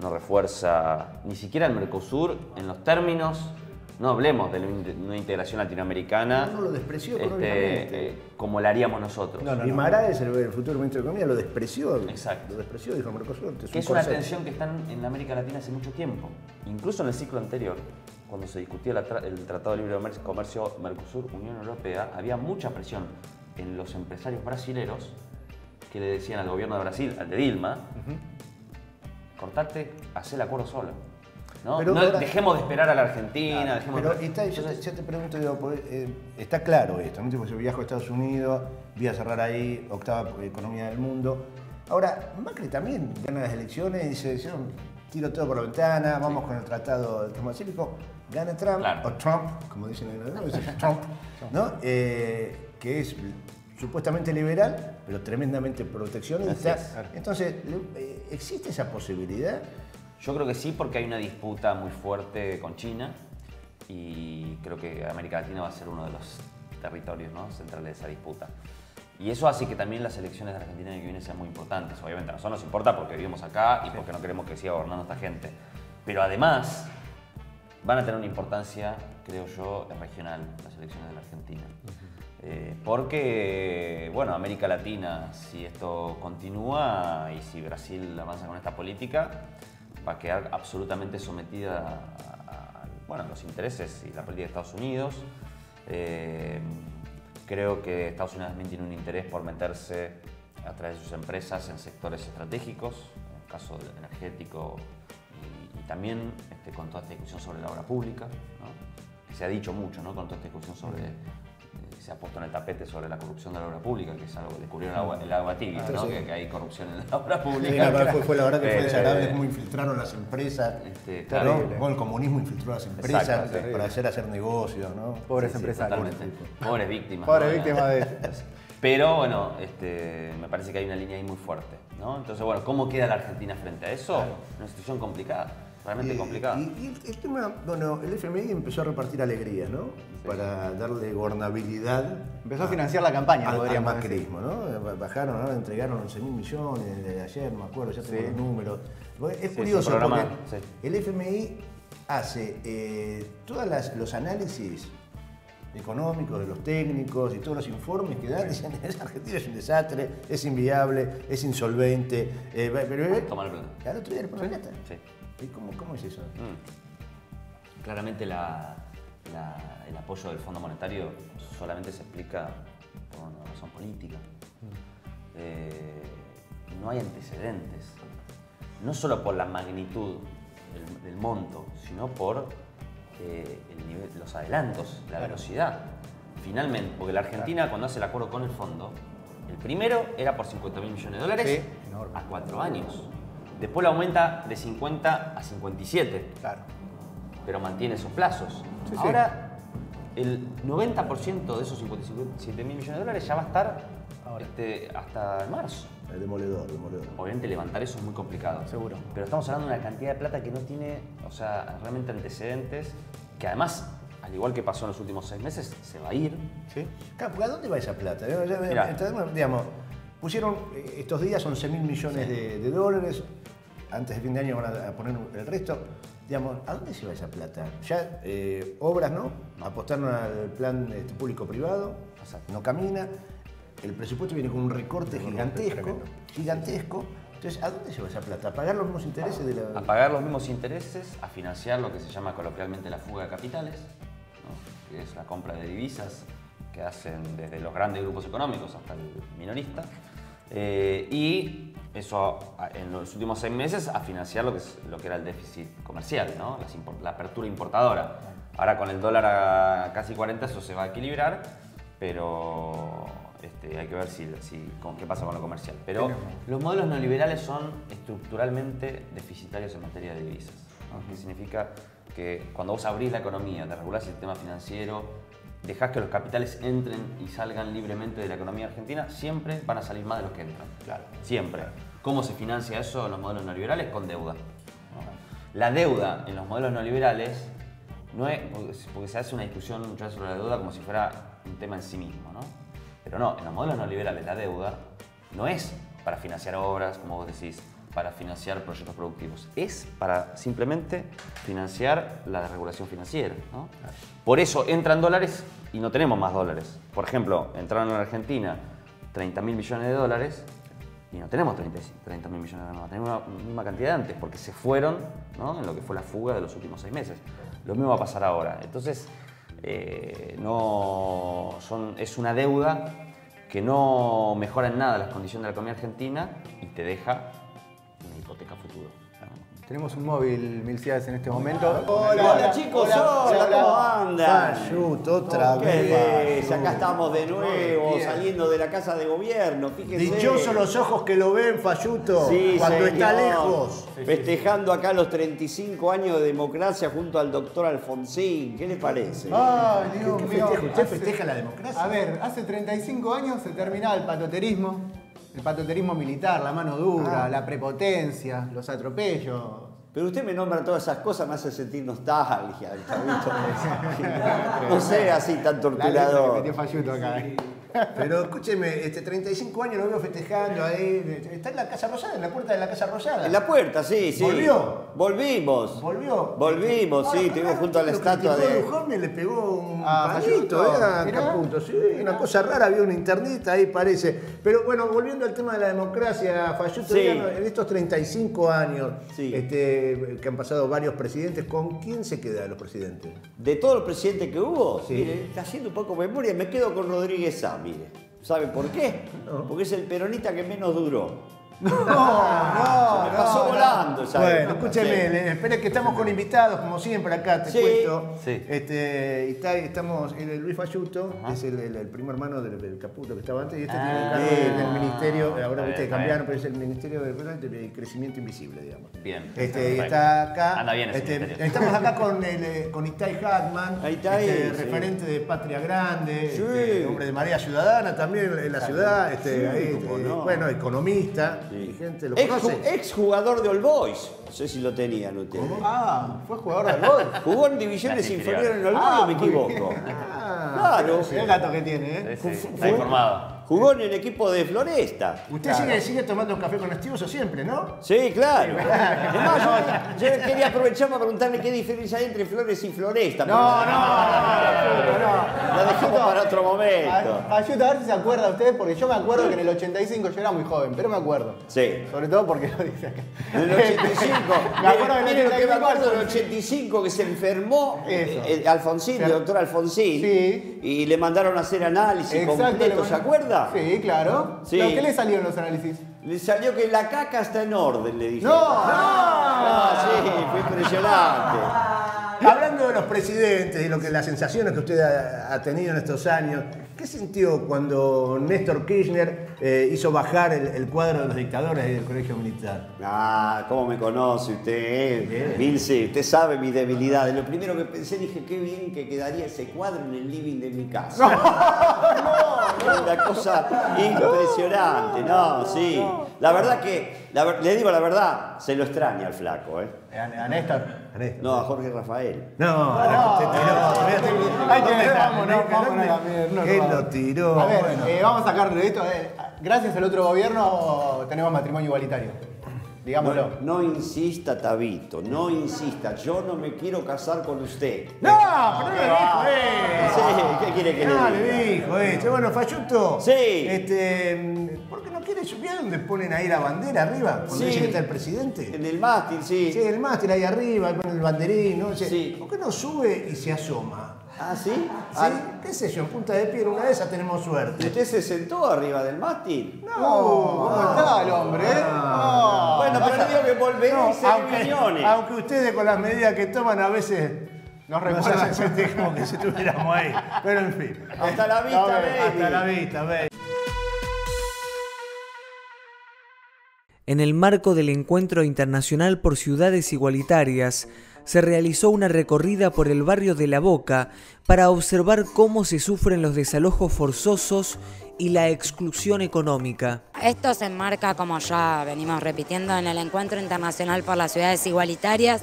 Speaker 5: no refuerza ni siquiera el Mercosur en los términos, no hablemos de una integración latinoamericana.
Speaker 1: No lo despreció económicamente.
Speaker 5: Como la haríamos nosotros.
Speaker 1: Guimaraes, el futuro ministro de Economía, lo despreció.
Speaker 5: Exacto.
Speaker 1: Lo despreció, dijo Mercosur.
Speaker 5: Que es una tensión que está en América Latina hace mucho tiempo. Incluso en el ciclo anterior, cuando se discutía el Tratado de Libre Comercio Mercosur-Unión Europea, había mucha presión en los empresarios brasileros que le decían al gobierno de Brasil, al de Dilma, cortate, hacé el acuerdo solo. ¿No? Dejemos de esperar a la Argentina.
Speaker 1: Pero yo te pregunto, digo, está claro esto, ¿no? Yo viajo a Estados Unidos, voy a cerrar ahí, octava economía del mundo. Ahora, Macri también gana las elecciones y dice, yo tiro todo por la ventana, vamos con el Tratado del Transpacífico, gana Trump, o Trump, como dicen en inglés, Trump, ¿no? Que es supuestamente liberal, pero tremendamente proteccionista. Entonces, ¿existe esa posibilidad?
Speaker 5: Yo creo que sí, porque hay una disputa muy fuerte con China y creo que América Latina va a ser uno de los territorios, ¿no? centrales de esa disputa. Y eso hace que también las elecciones de Argentina el año que viene sean muy importantes. Obviamente a nosotros nos importa porque vivimos acá y porque no queremos que siga gobernando esta gente. Pero además van a tener una importancia, creo yo, regional las elecciones de la Argentina. Porque, bueno, América Latina, si esto continúa y si Brasil avanza con esta política, va a quedar absolutamente sometida a los intereses y la política de Estados Unidos. Creo que Estados Unidos también tiene un interés por meterse a través de sus empresas en sectores estratégicos, en el caso del energético y también con toda esta discusión sobre la obra pública, ¿no? Que se ha dicho mucho, ¿no? Con toda esta discusión sobre... se ha puesto en el tapete sobre la corrupción de la obra pública, que es algo que descubrieron el agua tibia, ¿no? Que hay corrupción en la obra pública.
Speaker 1: Fue la verdad que fue desagradable cómo infiltraron las empresas. Claro. Cómo el comunismo infiltró las empresas para hacer negocios, ¿no?
Speaker 2: Pobres empresarios.
Speaker 5: Pobres víctimas.
Speaker 2: Pobres víctimas de eso.
Speaker 5: Pero bueno, me parece que hay una línea ahí muy fuerte, ¿no? Entonces, bueno, ¿cómo queda la Argentina frente a eso? Una situación complicada. Realmente complicado.
Speaker 1: Y el tema, bueno, el FMI empezó a repartir alegrías, ¿no? Sí. Para darle gobernabilidad.
Speaker 2: Empezó a financiar la campaña,
Speaker 1: al macrismo, ¿no? Bajaron, ¿no? Entregaron 11.000 millones de ayer, no me acuerdo, ya tengo los números. Es curioso porque el FMI hace todos los análisis económicos de los técnicos y todos los informes que dan, dicen que Argentina es un desastre, es inviable, es insolvente.
Speaker 5: Tomar el plan.
Speaker 1: Al otro día le ponen plata.
Speaker 5: Sí.
Speaker 1: ¿Y cómo es eso?
Speaker 5: Claramente el apoyo del Fondo Monetario solamente se explica por una razón política. No hay antecedentes, no solo por la magnitud del monto, sino por los adelantos, la velocidad. Finalmente, porque la Argentina cuando hace el acuerdo con el fondo, el primero era por 50.000 millones de dólares a 4 años. Después lo aumenta de 50 a 57.
Speaker 2: Claro.
Speaker 5: Pero mantiene esos plazos. Ahora, el 90% de esos 57.000 millones de dólares ya va a estar hasta marzo.
Speaker 1: El demoledor.
Speaker 5: Obviamente levantar eso es muy complicado.
Speaker 2: Seguro.
Speaker 5: Pero estamos hablando de una cantidad de plata que no tiene, realmente antecedentes, que además, al igual que pasó en los últimos 6 meses, se va a ir.
Speaker 1: ¿Sí? ¿A dónde va esa plata?
Speaker 5: Mirá.
Speaker 1: Digamos, pusieron estos días 11.000 millones de dólares. Antes de fin de año van a poner el resto. Digamos, ¿a dónde se va esa plata? Ya obras, ¿no? Apostaron al plan público-privado, no camina. El presupuesto viene con un recorte gigantesco. Entonces, ¿a dónde se va esa plata? ¿A pagar los mismos intereses de la...?
Speaker 5: A pagar los mismos intereses, a financiar lo que se llama coloquialmente la fuga de capitales, ¿no? Que es la compra de divisas que hacen desde los grandes grupos económicos hasta el minorista. Y eso, en los últimos 6 meses, a financiar lo que era el déficit comercial, ¿no? La apertura importadora. Ahora con el dólar a casi 40 eso se va a equilibrar, pero hay que ver qué pasa con lo comercial. Pero los modelos neoliberales son estructuralmente deficitarios en materia de divisas, ¿no? Que significa que cuando vos abrís la economía, te regulás el sistema financiero, dejás que los capitales entren y salgan libremente de la economía argentina, siempre van a salir más de los que entran.
Speaker 2: Claro.
Speaker 5: Siempre. ¿Cómo se financia eso en los modelos neoliberales? Con deuda, ¿no? La deuda en los modelos neoliberales no es porque se hace una discusión muchas veces sobre la deuda como si fuera un tema en sí mismo, ¿no? Pero no, en los modelos neoliberales la deuda no es para financiar obras, como vos decís, para financiar proyectos productivos. Es para simplemente financiar la desregulación financiera, ¿no? Por eso entran dólares y no tenemos más dólares. Por ejemplo, entraron en Argentina 30.000 millones de dólares y no tenemos 30.000 millones de dólares, tenemos la misma cantidad de antes, porque se fueron, ¿no? En lo que fue la fuga de los últimos 6 meses. Lo mismo va a pasar ahora. Entonces, es una deuda que no mejora en nada las condiciones de la economía argentina y te deja una hipoteca futuro.
Speaker 2: Tenemos un móvil, Milciades, en este momento.
Speaker 3: Hola chicos, hola, ¿cómo andan?
Speaker 1: Fayuto, otra
Speaker 3: vez. Acá estamos de nuevo, saliendo de la casa de gobierno, fíjense.
Speaker 1: Dichosos los ojos que lo ven, Fayuto,
Speaker 3: sí,
Speaker 1: cuando
Speaker 3: señor.
Speaker 1: está lejos.
Speaker 3: Festejando acá los 35 años de democracia junto al doctor Alfonsín. ¿Qué le parece?
Speaker 2: Ay, Dios mío.
Speaker 1: ¿Usted festeja la democracia?
Speaker 2: A ver, hace 35 años se terminaba el patoterismo. El patoterismo militar, la mano dura, la prepotencia, los atropellos.
Speaker 3: Pero usted me nombra todas esas cosas, me hace sentir nostalgia. No sea así tan torturador.
Speaker 2: La metió Fayuto acá.
Speaker 1: Pero escúcheme, 35 años lo veo festejando ahí. Está en la Casa Rosada, en la puerta de la Casa Rosada.
Speaker 3: En la puerta, sí, sí.
Speaker 1: ¿Volvió?
Speaker 3: Volvimos.
Speaker 1: ¿Volvió?
Speaker 3: Volvimos, sí, estuvimos junto a la estatua de...
Speaker 1: Lujón le pegó un palito, Caputo, sí, una cosa rara, había una internet, ahí parece. Pero bueno, volviendo al tema de la democracia, Fayuto,
Speaker 3: sí.
Speaker 1: En estos 35 años que han pasado varios presidentes, ¿con quién se queda de los presidentes?
Speaker 3: ¿De todos los presidentes que hubo?
Speaker 1: Sí.
Speaker 3: Mire, está haciendo un poco memoria, me quedo con Rodríguez Sá, mire. ¿Sabe por qué? No. Porque es el peronista que menos duró.
Speaker 1: No,
Speaker 3: se me pasó volando, ¿sabes?
Speaker 1: Bueno, escúcheme, espere que estamos con invitados, como siempre, acá, te cuento.
Speaker 5: Sí.
Speaker 1: Estamos, Luis Fayuto, es el primo hermano del Caputo que estaba antes, y tiene el cargo del ministerio, ahora ustedes cambiaron, pero es el Ministerio de Crecimiento Invisible, digamos.
Speaker 5: Bien.
Speaker 1: Está acá.
Speaker 5: Anda bien ese ministerio.
Speaker 1: Estamos acá con Itai Hackman, referente de Patria Grande, hombre de Marea Ciudadana también en la ciudad, bueno, economista.
Speaker 3: Sí.
Speaker 1: Gente, ¿lo conoce?
Speaker 3: Ex jugador de All Boys. No sé si lo tenían ustedes.
Speaker 2: Fue jugador de All Boys.
Speaker 3: Jugó en divisiones inferiores en All Boys, o me equivoco. Claro.
Speaker 2: El gato que tiene,
Speaker 5: Está informado.
Speaker 3: Jugó en el equipo de Floresta.
Speaker 1: Usted sigue tomando un café con Estivoso siempre, ¿no?
Speaker 3: Sí, claro. Además, yo quería aprovechar para preguntarle qué diferencia hay entre Flores y Floresta.
Speaker 2: No.
Speaker 3: Lo dejamos para otro momento.
Speaker 2: Ayuda a ver si se acuerda usted, porque yo me acuerdo que en el 85 yo era muy joven, pero me acuerdo.
Speaker 3: Sí.
Speaker 2: Sobre todo porque lo dice acá.
Speaker 3: En el 85.
Speaker 2: Me acuerdo del
Speaker 3: Mire lo que me acuerdo del 85, que se enfermó Alfonsín, el doctor Alfonsín.
Speaker 2: Sí.
Speaker 3: Y le mandaron a hacer análisis completo, ¿se acuerda?
Speaker 2: Sí, claro.
Speaker 3: Sí.
Speaker 2: ¿Qué le salió en los análisis?
Speaker 3: Le salió que la caca está en orden, le dije.
Speaker 2: ¡No!
Speaker 3: Sí, fue impresionante.
Speaker 1: Hablando de los presidentes y las sensaciones que usted ha tenido en estos años, ¿qué sintió cuando Néstor Kirchner hizo bajar el cuadro de los dictadores del colegio militar?
Speaker 3: Ah, ¿cómo me conoce usted? Milce, usted sabe mis debilidades. Lo primero que pensé, dije, qué bien que quedaría ese cuadro en el living de mi casa. Una cosa impresionante, sí. La verdad que, le digo la verdad, se lo extraña al flaco, ¿eh?
Speaker 2: ¿A Néstor?
Speaker 3: No, a Jorge Rafael.
Speaker 1: No, te tiró. ¿Qué lo tiró?
Speaker 2: A ver, vamos a sacar de esto. Gracias al otro gobierno tenemos matrimonio igualitario. Digámoslo.
Speaker 3: No insista, Tabito, no insista. Yo no me quiero casar con usted.
Speaker 1: No, pero no le dijo
Speaker 3: Sí, ¿qué quiere que le diga?
Speaker 1: No, le dijo eso. Bueno, Falluto.
Speaker 3: Sí.
Speaker 1: ¿Por qué no quiere subir donde ponen ahí la bandera arriba? Cuando dice que está el presidente.
Speaker 3: En el mástil, sí.
Speaker 1: Sí, el mástil ahí arriba, con el banderín, ¿no?
Speaker 3: Sí.
Speaker 1: ¿Por qué no sube y se asoma?
Speaker 3: ¿Ah, sí?
Speaker 1: ¿Sí? ¿Qué sé yo? En Punta de Piedra una de esas tenemos suerte.
Speaker 3: ¿Usted se sentó arriba del mástil?
Speaker 2: No, ¿cómo está el hombre?
Speaker 3: Bueno, pero le digo que volveré y millones.
Speaker 1: Aunque ustedes con las medidas que toman a veces nos hacen sentir como que si estuviéramos ahí. Pero en fin.
Speaker 3: Hasta la vista, baby.
Speaker 1: Hasta la vista, baby.
Speaker 4: En el marco del Encuentro Internacional por Ciudades Igualitarias, se realizó una recorrida por el barrio de La Boca para observar cómo se sufren los desalojos forzosos y la exclusión económica.
Speaker 6: Esto se enmarca, como ya venimos repitiendo, en el Encuentro Internacional por las Ciudades Igualitarias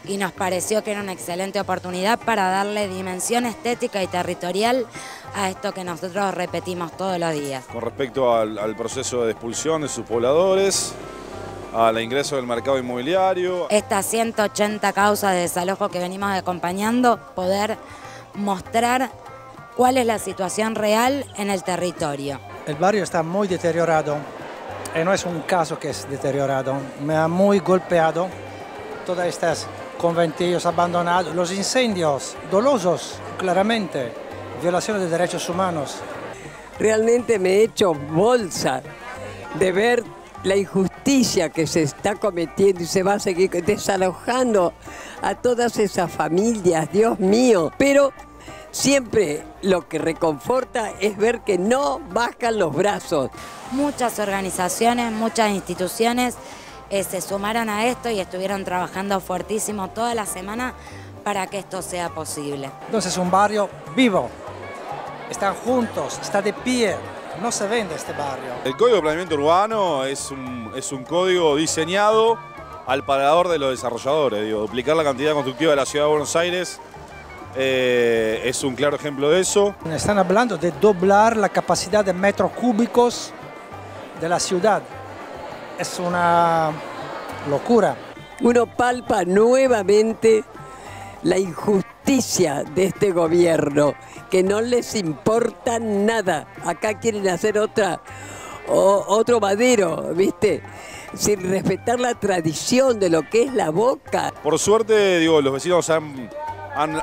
Speaker 6: y nos pareció que era una excelente oportunidad para darle dimensión estética y territorial a esto que nosotros repetimos todos los días.
Speaker 23: Con respecto al proceso de expulsión de sus pobladores, al ingreso del mercado inmobiliario.
Speaker 6: Estas 180 causas de desalojo que venimos acompañando, poder mostrar cuál es la situación real en el territorio.
Speaker 24: El barrio está muy deteriorado, y no es un caso que es deteriorado, me ha muy golpeado todas estas conventillos abandonados, los incendios dolosos, claramente, violaciones de derechos humanos.
Speaker 25: Realmente me he hecho bolsa de ver la injusticia que se está cometiendo y se va a seguir desalojando a todas esas familias, Dios mío. Pero siempre lo que reconforta es ver que no bajan los brazos.
Speaker 6: Muchas organizaciones, muchas instituciones se sumaron a esto y estuvieron trabajando fuertísimo toda la semana para que esto sea posible.
Speaker 24: Entonces es un barrio vivo, están juntos, está de pie. No se vende este barrio.
Speaker 23: El Código de Planeamiento Urbano es un código diseñado al parador de los desarrolladores. Duplicar la cantidad constructiva de la Ciudad de Buenos Aires es un claro ejemplo de eso.
Speaker 24: Están hablando de doblar la capacidad de metros cúbicos de la ciudad. Es una locura.
Speaker 25: Uno palpa nuevamente la injusticia de este gobierno, que no les importa nada. Acá quieren hacer otro Madero, ¿viste? Sin respetar la tradición de lo que es La Boca.
Speaker 23: Por suerte, los vecinos han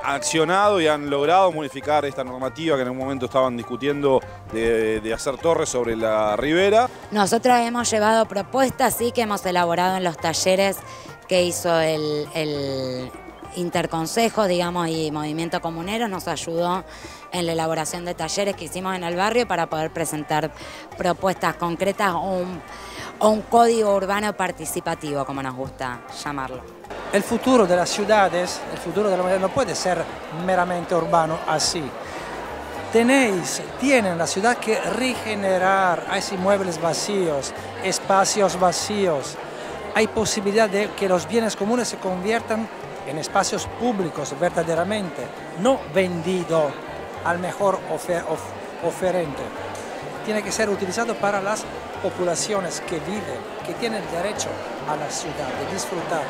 Speaker 23: accionado y han logrado modificar esta normativa que en un momento estaban discutiendo de hacer torres sobre la ribera.
Speaker 6: Nosotros hemos llevado propuestas, sí, que hemos elaborado en los talleres que hizo el Interconsejo, digamos, y Movimiento Comunero nos ayudó en la elaboración de talleres que hicimos en el barrio para poder presentar propuestas concretas o un código urbano participativo, como nos gusta llamarlo.
Speaker 24: El futuro de las ciudades, el futuro de la humanidad no puede ser meramente urbano así. Tienen la ciudad que regenerar, hay inmuebles vacíos, espacios vacíos. Hay posibilidad de que los bienes comunes se conviertan en espacios públicos verdaderamente, no vendido al mejor oferente. Tiene que ser utilizado para las poblaciones que viven, que tienen derecho a la ciudad, de disfrutar.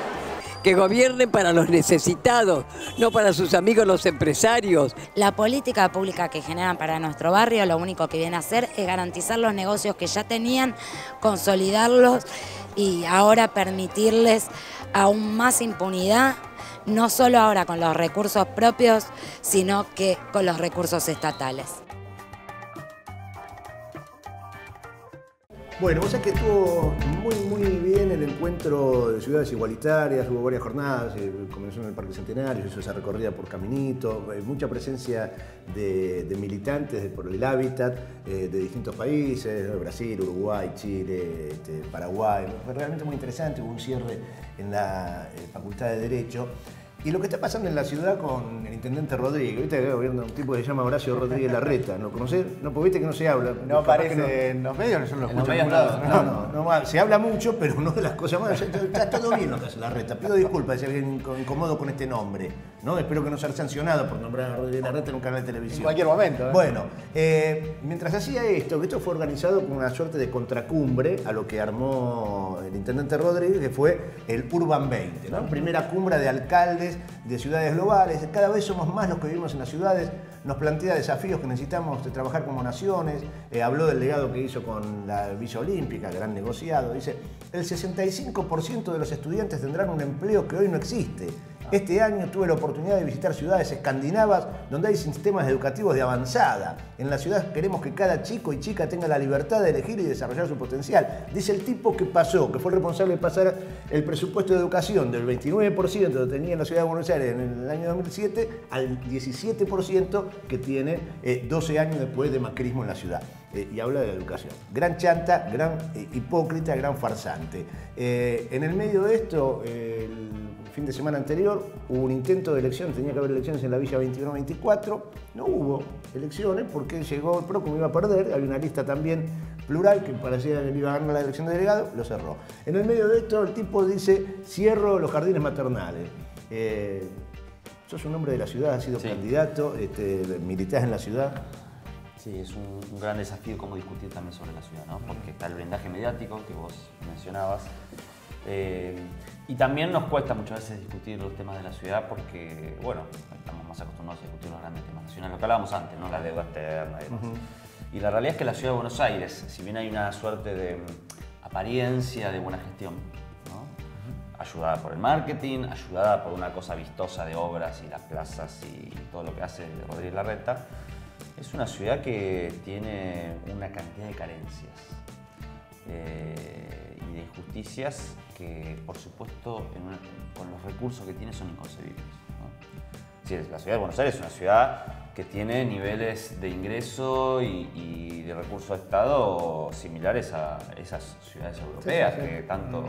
Speaker 25: Que gobiernen para los necesitados, no para sus amigos los empresarios.
Speaker 6: La política pública que generan para nuestro barrio lo único que viene a hacer es garantizar los negocios que ya tenían, consolidarlos y ahora permitirles aún más impunidad, no solo ahora con los recursos propios, sino que con los recursos estatales.
Speaker 1: Bueno, vos sabés que estuvo muy bien el encuentro encuentro de ciudades igualitarias, hubo varias jornadas, comenzó en el Parque Centenario, hizo esa recorrida por Caminito, mucha presencia de militantes por el hábitat de distintos países, Brasil, Uruguay, Chile, Paraguay. Fue realmente muy interesante, hubo un cierre en la Facultad de Derecho. Y lo que está pasando en la ciudad con el intendente Rodríguez, viste que hay gobierno un tipo que se llama Horacio Rodríguez Larreta, ¿no conocés? No, pues viste que no se habla.
Speaker 2: No aparece en los medios, yo no lo escucho en ningún lado.
Speaker 1: No, se habla mucho, pero no de las cosas más. Está todo bien lo que hace Larreta. Pido disculpas si alguien incomodo con este nombre, ¿no? Espero que no sea sancionado por nombrar a Rodríguez Larreta en un canal de televisión.
Speaker 2: En cualquier momento.
Speaker 1: Bueno, mientras hacía esto fue organizado como una suerte de contracumbre a lo que armó el intendente Rodríguez, que fue el Urban 20, ¿no? Primera cumbre de alcaldes de ciudades globales. Cada vez somos más los que vivimos en las ciudades. Nos plantea desafíos que necesitamos de trabajar como naciones. Habló del legado que hizo con la Villa Olímpica, gran negociado. Dice, el 65% de los estudiantes tendrán un empleo que hoy no existe. Este año tuve la oportunidad de visitar ciudades escandinavas donde hay sistemas educativos de avanzada. En la ciudad queremos que cada chico y chica tenga la libertad de elegir y desarrollar su potencial. Dice el tipo que pasó, que fue el responsable de pasar el presupuesto de educación del 29% que tenía en la ciudad de Buenos Aires en el año 2007 al 17% que tiene 12 años después de macrismo en la ciudad. Y habla de la educación. Gran chanta, gran hipócrita, gran farsante. En el medio de esto, el fin de semana anterior hubo un intento de elección, tenía que haber elecciones en la Villa 21-24, no hubo elecciones porque llegó el PRO, como iba a perder, había una lista también plural que parecía que iba a ganar la elección de delegado, lo cerró. En el medio de esto el tipo dice, cierro los jardines maternales. Sos un hombre de la ciudad, has sido candidato, militás en la ciudad.
Speaker 5: Sí, es un gran desafío cómo discutir también sobre la ciudad, ¿no? Porque está el blindaje mediático que vos mencionabas. Y también nos cuesta muchas veces discutir los temas de la ciudad porque, bueno, estamos más acostumbrados a discutir los grandes temas nacionales, lo que hablábamos antes, ¿no? La deuda externa y demás. Y la realidad es que la ciudad de Buenos Aires, si bien hay una suerte de apariencia de buena gestión, ¿no? Ayudada por el marketing, ayudada por una cosa vistosa de obras y las plazas y todo lo que hace Rodríguez Larreta, es una ciudad que tiene una cantidad de carencias y de injusticias que, por supuesto, con los recursos que tiene son inconcebibles, ¿no? Sí, la ciudad de Buenos Aires es una ciudad que tiene niveles de ingreso y de recursos de Estado similares a esas ciudades europeas que tanto,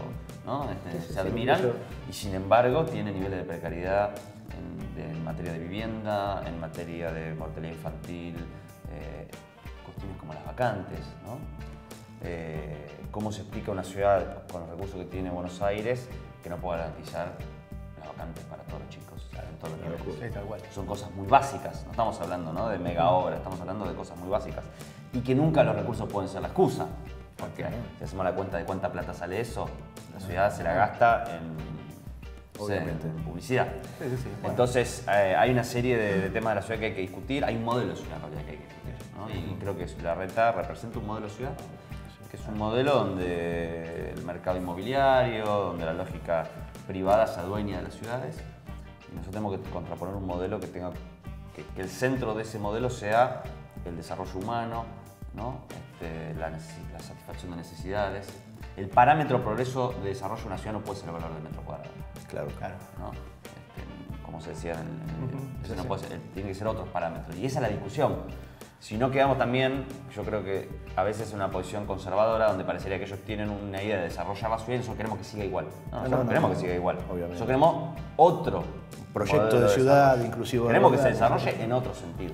Speaker 5: ¿no? se admiran, y sin embargo tiene niveles de precariedad en materia de vivienda, en materia de mortalidad infantil, cuestiones como las vacantes, ¿no? ¿Cómo se explica una ciudad con los recursos que tiene Buenos Aires que no pueda garantizar las vacantes para todos los chicos en todos los niveles? Son cosas muy básicas, no estamos hablando, ¿no?, de mega obras, estamos hablando de cosas muy básicas y que nunca los recursos pueden ser la excusa, porque si hacemos la cuenta de cuánta plata sale eso, la ciudad se la gasta en publicidad. Entonces hay una serie de temas de la ciudad que hay que discutir, hay un modelo de ciudad que hay que discutir, ¿no? Y creo que Larreta representa un modelo de ciudad, que es un modelo donde el mercado inmobiliario, donde la lógica privada se adueña de las ciudades, y nosotros tenemos que contraponer un modelo que tenga que el centro de ese modelo sea el desarrollo humano, ¿no? La satisfacción de necesidades. El parámetro progreso de desarrollo de una ciudad no puede ser el valor del metro cuadrado.
Speaker 1: Claro.
Speaker 5: ¿No? Como se decía, no puede ser, tiene que ser otros parámetros. Y esa es la discusión. Si no quedamos también, yo creo que a veces en una posición conservadora donde parecería que ellos tienen una idea de desarrollar la ciudad y nosotros queremos que siga igual. No queremos que siga igual. Obviamente. Nosotros queremos otro
Speaker 1: proyecto de ciudad inclusivo.
Speaker 5: Queremos que se desarrolle en otro sentido.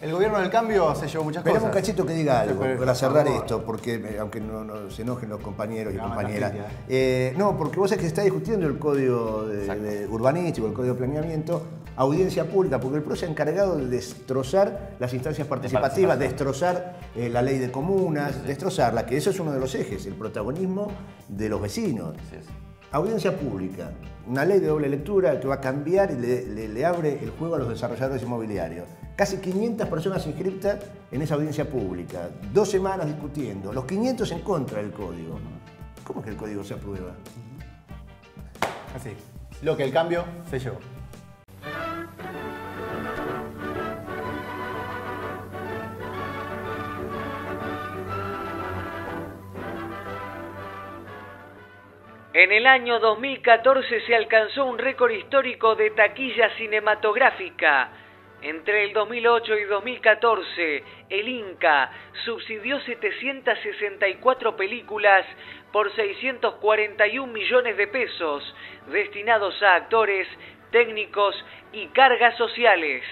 Speaker 2: El gobierno del cambio se llevó muchas cosas.
Speaker 1: Esperemos un cachito que diga algo para cerrar esto, porque aunque no se enojen los compañeros y compañeras. No, porque vos sabés que se está discutiendo el código de urbanístico, el código de planeamiento, audiencia pública, porque el PRO se ha encargado de destrozar las instancias participativas, destrozar la ley de comunas, destrozarla, que eso es uno de los ejes, el protagonismo de los vecinos. Audiencia pública, una ley de doble lectura que va a cambiar y le abre el juego a los desarrolladores inmobiliarios. Casi 500 personas inscritas en esa audiencia pública, 2 semanas discutiendo, los 500 en contra del código. ¿Cómo es que el código se aprueba?
Speaker 2: Así, lo que el cambio se llevó.
Speaker 4: En el año 2014 se alcanzó un récord histórico de taquilla cinematográfica. Entre el 2008 y 2014, el Inca subsidió 764 películas por 641 millones de pesos, destinados a actores, técnicos y cargas sociales.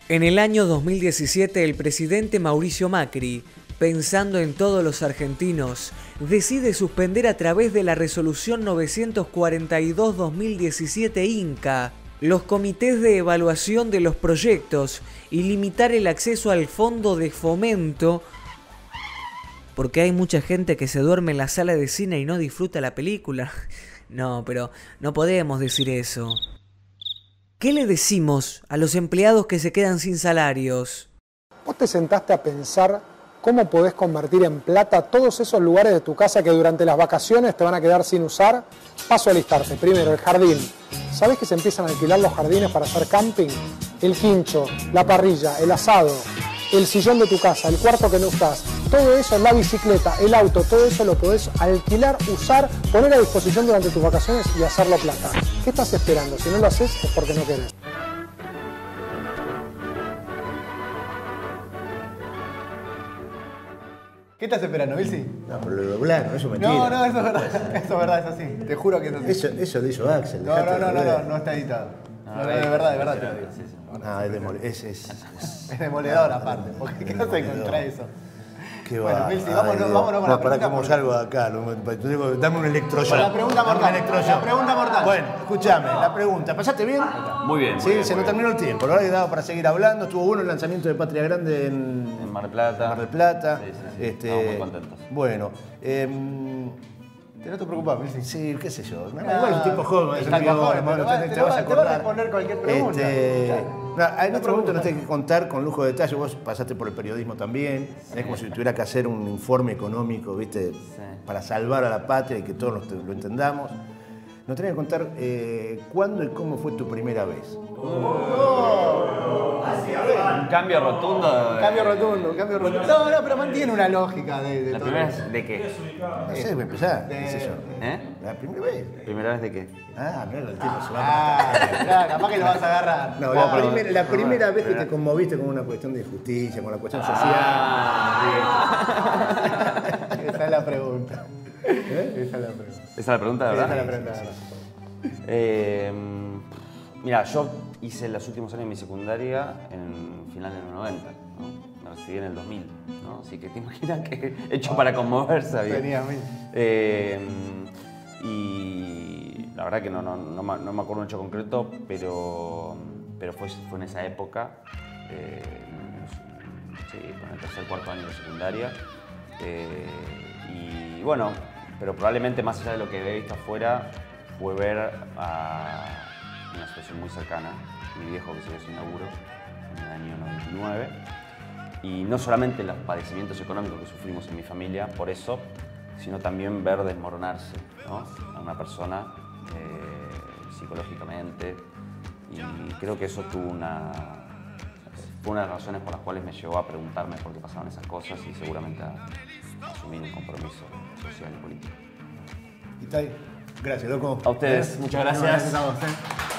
Speaker 4: En el año 2017, el presidente Mauricio Macri, pensando en todos los argentinos, decide suspender a través de la resolución 942-2017 Inca los comités de evaluación de los proyectos y limitar el acceso al fondo de fomento, porque hay mucha gente que se duerme en la sala de cine y no disfruta la película. No, pero no podemos decir eso. ¿Qué le decimos a los empleados que se quedan sin salarios?
Speaker 7: ¿Vos te sentaste a pensar cómo podés convertir en plata todos esos lugares de tu casa que durante las vacaciones te van a quedar sin usar? Paso a listarte. Primero, el jardín. ¿Sabés que se empiezan a alquilar los jardines para hacer camping? El quincho, la parrilla, el asado, el sillón de tu casa, el cuarto que no usás. Todo eso, la bicicleta, el auto, todo eso lo podés alquilar, usar, poner a disposición durante tus vacaciones y hacerlo plata. ¿Qué estás esperando? Si no lo haces es porque no querés.
Speaker 2: ¿Qué estás esperando, Vilsi?
Speaker 1: No, pero lo doblaron, eso es mentira.
Speaker 2: No, eso es verdad, eso es verdad, es así. Te juro que es así.
Speaker 1: Eso lo hizo Axel.
Speaker 2: No está editado. No, de verdad te lo digo.
Speaker 1: No, es
Speaker 2: demoledor aparte, porque ¿qué hace contra eso?
Speaker 1: Qué
Speaker 2: bueno,
Speaker 1: va.
Speaker 2: Vilsi, vámonos con la pregunta.
Speaker 1: Para cómo salgo de acá, dame un electroshock.
Speaker 2: La pregunta mortal. La pregunta mortal.
Speaker 1: Bueno, escúchame, la pregunta. ¿Pasaste bien?
Speaker 5: Muy bien.
Speaker 1: Sí, se nos terminó el tiempo. La verdad que daba para seguir hablando. Estuvo bueno el lanzamiento de Patria Grande en
Speaker 5: Mar del Plata.
Speaker 1: Mar del Plata.
Speaker 5: Sí. Estamos muy contentos.
Speaker 1: Bueno.
Speaker 2: ¿Te noto preocupado, Vilsi?
Speaker 1: Sí, qué sé yo. Igual es un tipo joven.
Speaker 2: Te vas a responder cualquier pregunta.
Speaker 1: En otro momento nos tenés que contar con lujo de detalle. Vos pasaste por el periodismo también. Sí. Es como si tuviera que hacer un informe económico, ¿viste? Sí. Para salvar a la patria y que todos lo entendamos. Nos tenés que contar cuándo y cómo fue tu primera vez.
Speaker 5: Un cambio rotundo.
Speaker 2: Cambio rotundo. No, pero mantiene una lógica de
Speaker 5: ¿La
Speaker 2: todo.
Speaker 5: primera vez de qué?
Speaker 1: No sé, voy a empezar. ¿Qué sé yo? La primera vez.
Speaker 5: ¿Primera vez de qué?
Speaker 1: Mira, el tiempo se va a
Speaker 2: matar. Capaz que lo vas a agarrar.
Speaker 1: No, la primera vez que te conmoviste con una cuestión de justicia, con la cuestión social.
Speaker 2: Esa es la pregunta.
Speaker 5: ¿Esa es la pregunta, de verdad?
Speaker 2: Esa es la pregunta, de verdad.
Speaker 5: Mira, yo hice los últimos años de mi secundaria en finales de los 90, ¿no? Me recibí en el 2000, ¿no? Así que te imaginas que hecho para conmoverse había.
Speaker 2: Tenía mil.
Speaker 5: Y la verdad que no me acuerdo un hecho concreto, pero fue en esa época, sí, con el tercer, cuarto año de secundaria. Y bueno, pero probablemente más allá de lo que había visto afuera, fue ver a una situación muy cercana, mi viejo que se dio sin laburo en el año 99, y no solamente los padecimientos económicos que sufrimos en mi familia por eso, sino también ver desmoronarse, ¿no? A una persona psicológicamente, y creo que eso fue una de las razones por las cuales me llevó a preguntarme por qué pasaban esas cosas y seguramente a asumir un compromiso social y político.
Speaker 1: Gracias, loco.
Speaker 5: A ustedes, muchas gracias.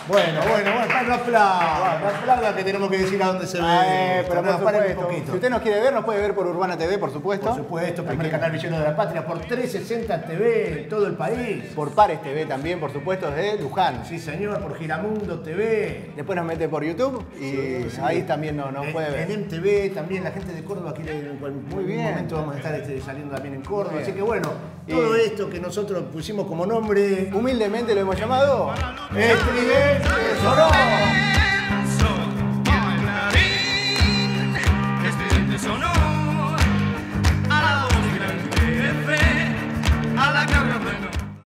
Speaker 1: Bueno, no aplauda que tenemos que decir a dónde se ve.
Speaker 2: Pero por supuesto, si usted nos quiere ver, nos puede ver por Urbana TV, por supuesto.
Speaker 1: Por supuesto, primer canal Villano de la Patria, por 360 TV, todo el país.
Speaker 2: Por Pares TV también, por supuesto, desde Luján.
Speaker 1: Sí, señor, por Giramundo TV.
Speaker 2: Después nos mete por YouTube y ahí también nos puede ver.
Speaker 1: En MTV también, la gente de Córdoba quiere, en un momento vamos a estar saliendo también en Córdoba. Así que bueno, todo esto que nosotros pusimos como nombre,
Speaker 2: humildemente lo hemos llamado
Speaker 1: Estridente Sonoro.